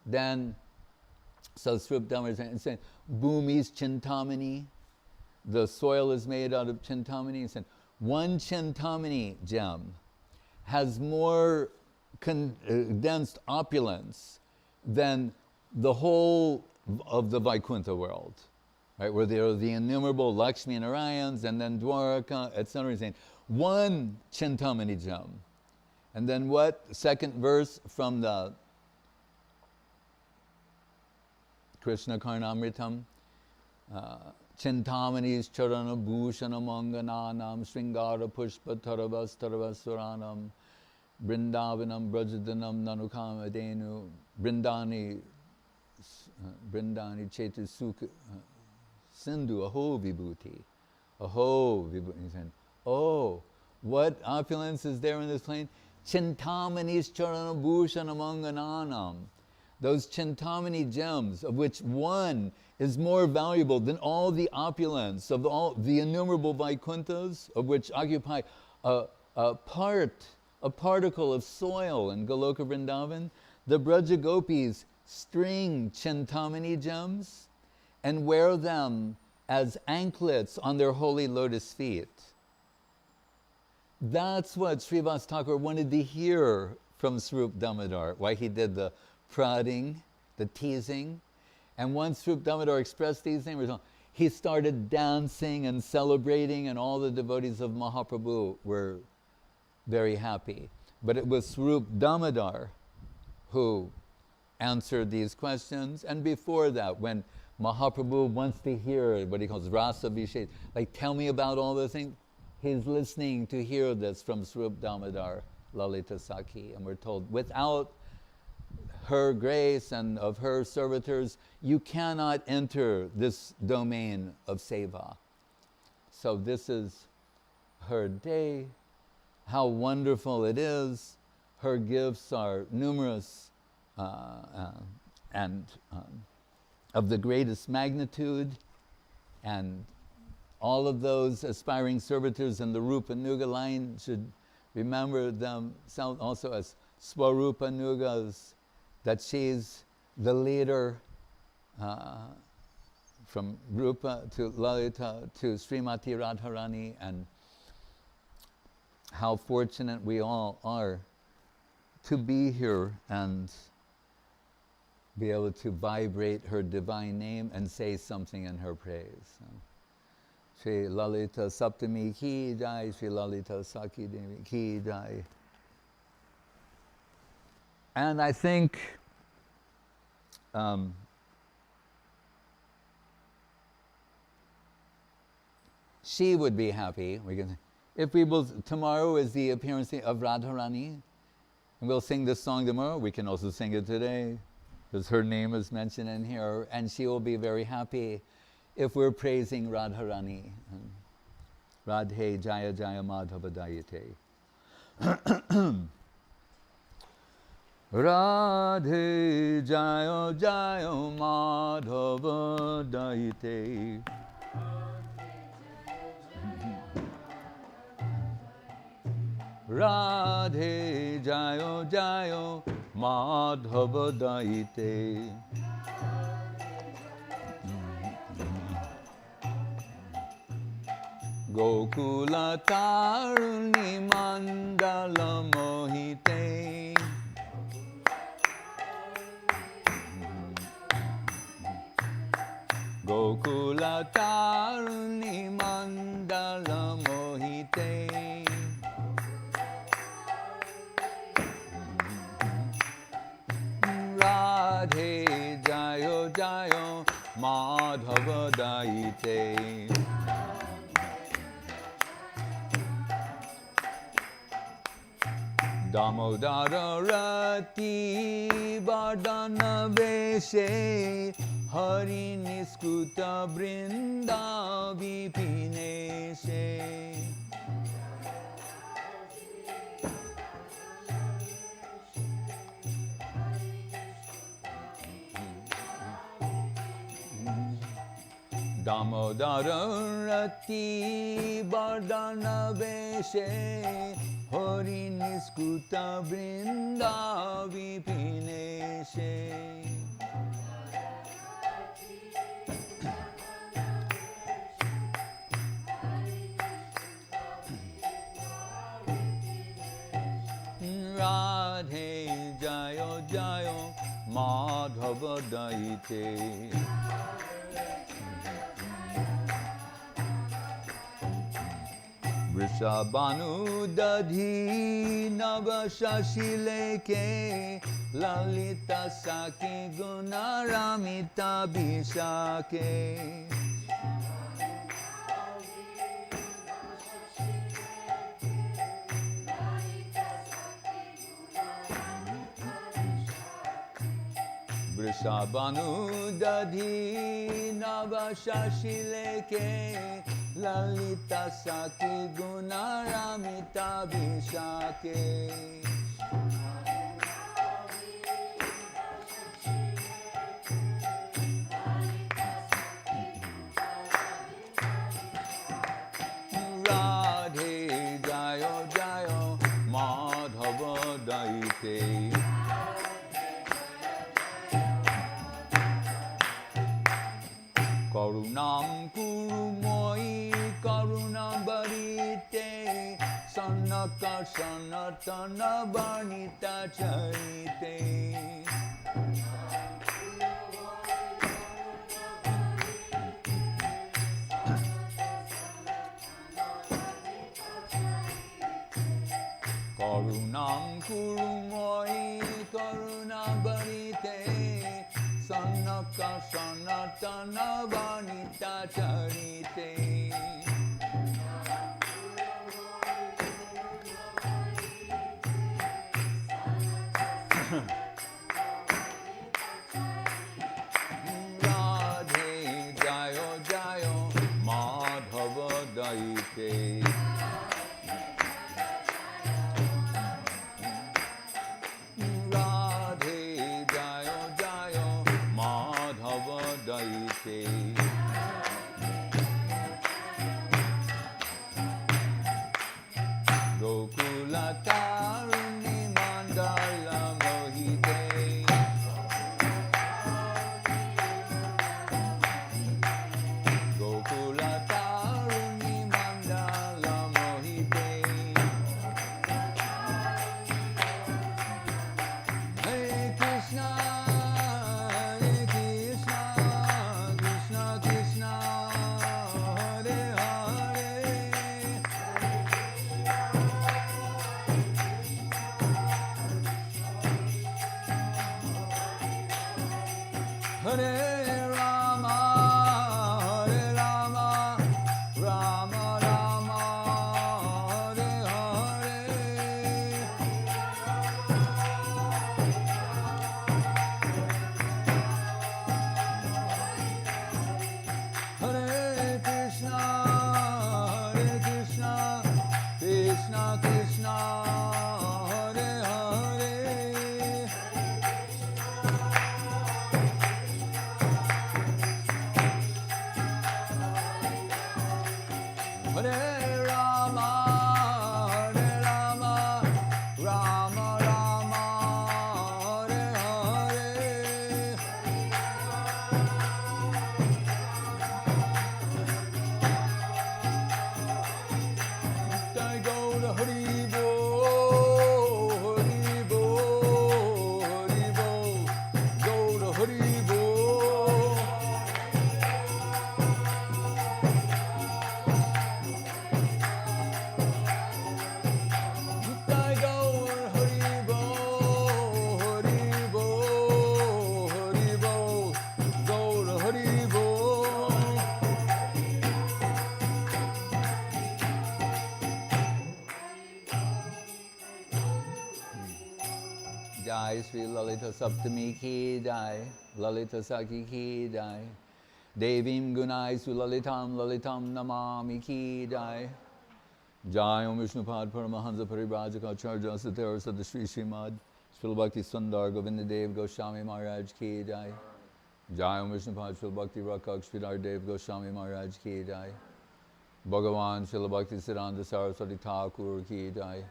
then, so Srup Dhamma is saying, Bhumi's Chintamani, the soil is made out of Chintamani. He said, 1 Chintamani gem has more condensed opulence than the whole of the Vaikuntha world, right? Where there are the innumerable Lakshmi Narayans and then Dwaraka, etc. He's saying, 1 Chintamani gem. And then what? Second verse from the Krishna Karnamritam. Chintamani's charana bhushana mangananam sringara pushpa taravas taravasuranam brindavanam brajadanam nanukam adenu brindani chetu sukha sindhu aho vibhuti. Oh, what opulence is there in this plane? Chintamani's charana bhushana mangananam. Those Chintamani gems, of which 1 is more valuable than all the opulence of all the innumerable Vaikunthas, of which occupy a particle of soil in Goloka Vrindavan. The Braja Gopis string Chintamani gems and wear them as anklets on their holy lotus feet. That's what Srivas Thakur wanted to hear from Swarup Damodar, why he did the prodding, the teasing. And once Swarup Damodar expressed these things, he started dancing and celebrating, and all the devotees of Mahaprabhu were very happy. But it was Swarup Damodar who answered these questions. And before that, when Mahaprabhu wants to hear what he calls Rasa Vishet, like, tell me about all the things, he's listening to hear this from Swarup Damodar, Lalita Sakhi. And we're told, without her grace and of her servitors, you cannot enter this domain of seva. So this is her day. How wonderful it is. Her gifts are numerous and of the greatest magnitude. And all of those aspiring servitors in the Rupa Nuga line should remember themselves also as Swarupa Nugas, that she's the leader from Rupa to Lalita to Srimati Radharani, and how fortunate we all are to be here and be able to vibrate her divine name and say something in her praise. Shri Lalita Saptami ki jai, Shri Lalita Saki Devi ki jai. And I think she would be happy. If we will, tomorrow is the appearance of Radharani, and we'll sing this song tomorrow. We can also sing it today, because her name is mentioned in here, and she will be very happy if we're praising Radharani. Radhe Jaya Jaya Madhava Dayate. Radhe Jaya Jaya Madhava Dayate. Radhe Jaya Jaya Madhava Dayate. Gokula Taruni Mandala Mohite. Gokula Taruni Mandala Mohite. Radhe Jaya Jaya Madhava Dayate. Damodara Rati Vardhana Veshe Hari Niskuta Brinda Vipineshe. Damodara Rati Vardhana Veshe Hari Niskuta Brinda Vipineshe. Radhe Jaya Jaya Madhava Dayate. Vrishabhanu Dadhi Navashashileke Lalita Saki Gunaramita Bishake. Vrishabhanu Dadhi Navashashileke Lalita Saki Gunaramita Bishake. Radhe Jaya Jaya Madhava Dayate. Karunam Kurumoi Karunam Barite Sanaka Sanatana Barnita Charite. Karunam Kurumoi Karunam Barite Sanaka Sanatana Vanita Charite. Radhe Jaya Jaya Madhava Dayate. Radhe Jaya Jaya Madhava Dayate. Krishna Krishna Hare Hare Hare Rama Rama Rama Hare Hare I go to Hari Bo, Hari Bo, Hari Bo, go to Hari Bo. I go to Hari Bo, Hari Bo, Hari Bo, go to Hari Bo. Jai Sri Lalita Saptami ki jai, Lalita Saki ki jai, Devim Gunai Su Lalitam Lalitam Namami ki jai, Jai Om Vishnupad Paramahansa Paribrajaka Acharya Satara Sada Sri Srimad, Srila Bhakti Sundar Govinda Dev Goswami Maharaj ki jai, Jai Om Vishnupad Srila Bhakti Rakak Sridhar Dev Goswami Maharaj ki jai, Bhagavan Srila Bhakti Siddhanta Saraswati Thakur ki jai,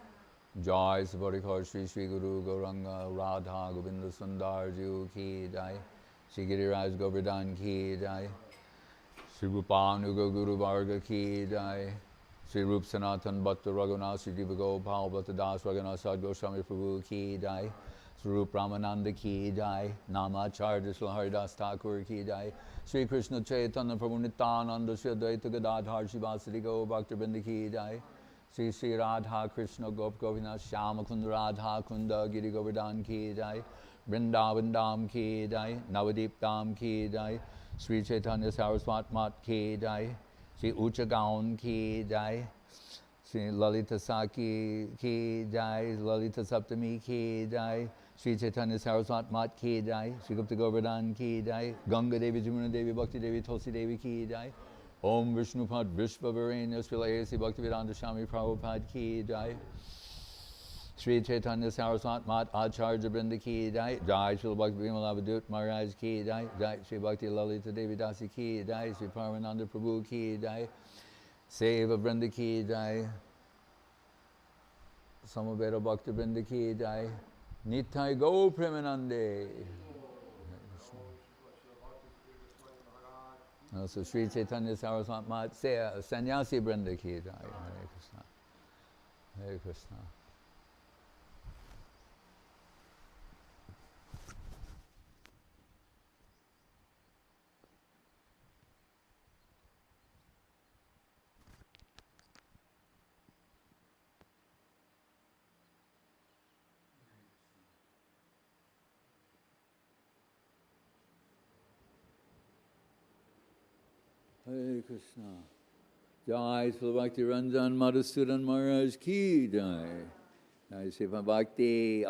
Jai Savarikar Shri Shri Guru Gauranga Radha Govinda Sundar Ju ki jai, Shri Giriraj Govardhan ki jai, Shri Rupanuga Guru Varga ki jai, Shri Rup Sanatan Bhatta Raghunath Shri Diva Gopal Bhatta Das Raghunath Sad Goswami Prabhu ki jai, Shri Rup Ramananda ki jai, Namacharya Shri Haridas Thakur ki jai, Shri Krishna Chaitanya Prabhu Nityananda Shri Advaita Gadadhar Shri Vasadi Gaur Bhakta Vrinda ki jai, Shri Shri Radha Krishna Gop Govinath Shama Kunda Radha Kunda Giri Govardhan ki jai, Vrindavan Dham ki jai, Navadip Dham ki jai, Shri Chaitanya Saraswat Mat ki jai, Shri Ucha Gaon ki jai, Shri Lalita Saki ki jai, Lalita Saptami ki jai, Shri Chaitanya Saraswat Mat ki jai, Shri Gupta Govardhan ki jai, Ganga Devi Jamuna Devi Bhakti Devi Tulsi Devi ki jai, Om Vishnupad Vishvavarenya Srilahesi Bhaktivedanta Swami Prabhupada ki jai, Shri Chaitanya Saraswat Mat Acharya Vrinda ki jai, Jai Srila Bhakti Vimala Avadut Maharaj ki jai, Jai Shri Bhakti Lalita Devi Dasi ki jai, Shri Paramananda Prabhu ki jai, Seva Vrinda ki jai, Samaveda Bhakti Vrinda ki jai, Nitai Go Premanande. So Sri Chaitanya Saraswat Mat Sannyasi Vrinda ki jai. Hare Krishna. Hare Krishna. Hare Krishna. Jai Srila Bhakti Ranjan Madhusudan Maharaj ki jai. Jai Sri Bhakti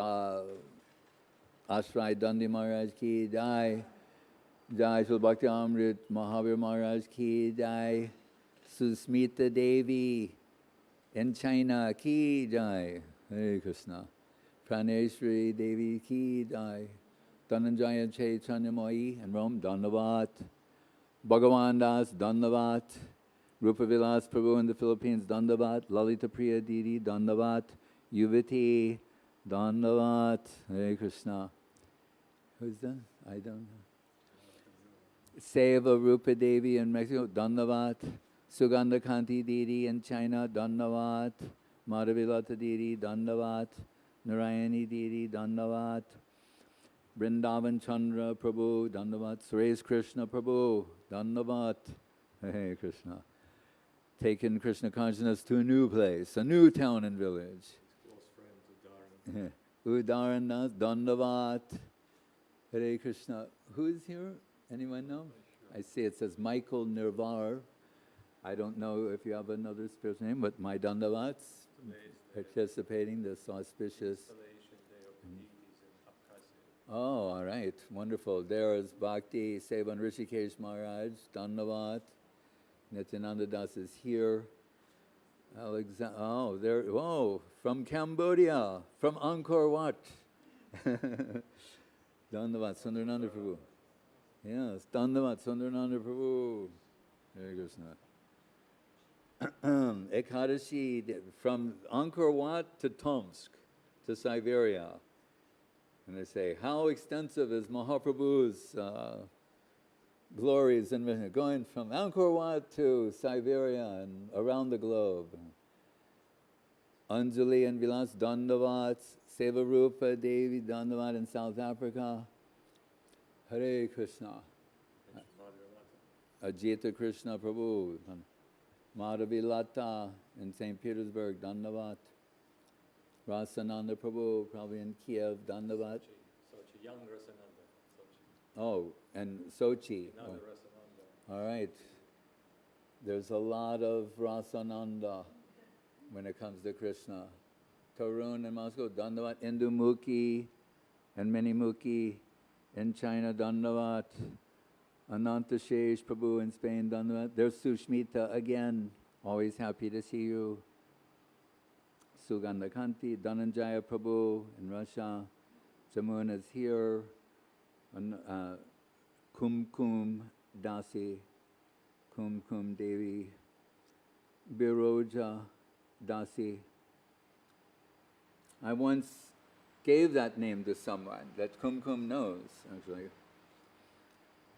Ashray Dandi Maharaj ki jai. Jai Srila Bhakti Amrit Mahavir Maharaj ki jai. Susmita Devi in China ki jai. Hare Krishna. Praneshri Devi ki jai. Dhananjaya Chaitanya Moi in Rome, Dandavat. Bhagavan Das, Dandavat. Rupa Vilas Prabhu in the Philippines, Dandavat. Lalita Priya Didi, Dandavat. Yuvati, Dandavat. Hare Krishna. Who's that? I don't know. Seva Rupa Devi in Mexico, Dandavat. Sugandha Kanti Didi in China, Dandavat. Madhavilata Didi, Dandavat. Narayani Didi, Dandavat. Vrindavan Chandra Prabhu, Dandavat. Suresh Krishna Prabhu, Dandavat. Hey Krishna. Taken Krishna consciousness to a new place, a new town and village. Close friend Udaran. Udaran Das, Dandavat. Hare Krishna. Who's here? Anyone know? I see it says Michael Nirvar. I don't know if you have another spiritual name, but my Dandavats participating this auspicious. Oh, all right. Wonderful. There is Bhakti Sevan Rishikesh Maharaj, Dandavat. Nityananda Das is here. Oh, there. Oh, from Cambodia, from Angkor Wat. Dandavat Sundarananda Prabhu. Yes, Dandavat Sundarananda Prabhu. Hare Krishna. Ekadashi, from Angkor Wat to Tomsk, to Siberia. And they say, how extensive is Mahaprabhu's glories and going from Angkor Wat to Siberia and around the globe. Anjali and Vilas Dandavat, Sevarupa Devi Dandavat in South Africa. Hare Krishna. Ajita Krishna Prabhu. Madhavi Lata in St. Petersburg, Dandavat. Rasananda Prabhu, probably in Kiev, Dandavat. Sochi, young Rasananda. Sochi. Oh, and Sochi. Another Rasananda. All right. There's a lot of Rasananda when it comes to Krishna. Tarun in Moscow, Dandavat. Indumukhi and Minimukhi in China, Dandavat. Ananta Shesh Prabhu in Spain, Dandavat. There's Sushmita again, always happy to see you. Sugandhakanti, Dhananjaya Prabhu in Russia. Jamuna is here. Kumkum Dasi, Kumkum Devi. Biroja Dasi. I once gave that name to someone that Kumkum knows, actually,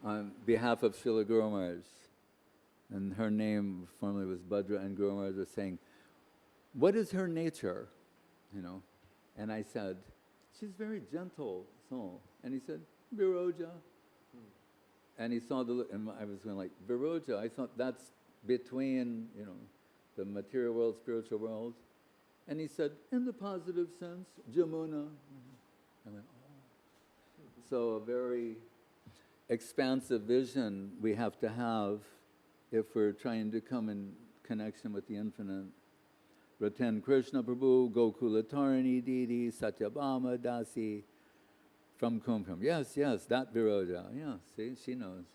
on behalf of Srila Guru Maharaj. And her name formerly was Bhadra, and Guru Maharaj was saying, what is her nature? You know, and I said, she's very gentle soul. And he said, Viroja. And he saw the look, and I was going like, Viroja. I thought that's between, you know, the material world, spiritual world. And he said, in the positive sense, Jamuna. I went, oh. So a very expansive vision we have to have if we're trying to come in connection with the infinite. Ratan Krishna Prabhu, Gokula Tarini Didi, Satyabhama Dasi, from Kumkum. Yes, that Viroja. Yeah, see, she knows.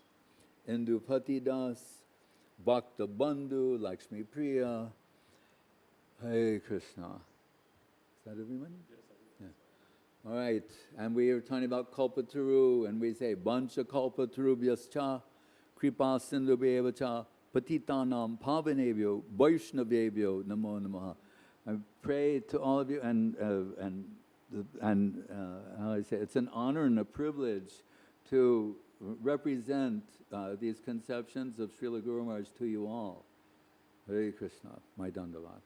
Indupati Das, Bhakta Bandhu, Lakshmi Priya. Hare Krishna. Is that everyone? Yes, I think Yeah. All right, and we are talking about Kalpataru, and we say, Bancha Kalpatarubhyascha, Kripa Sindhubhyevacha, Patitanam Pavanebhyo, Vaishnavebhyo, Namo Namaha. I pray to all of you, and how I say, it's an honor and a privilege to represent these conceptions of Srila Guru Maharaj to you all. Hare Krishna, my Dandavat.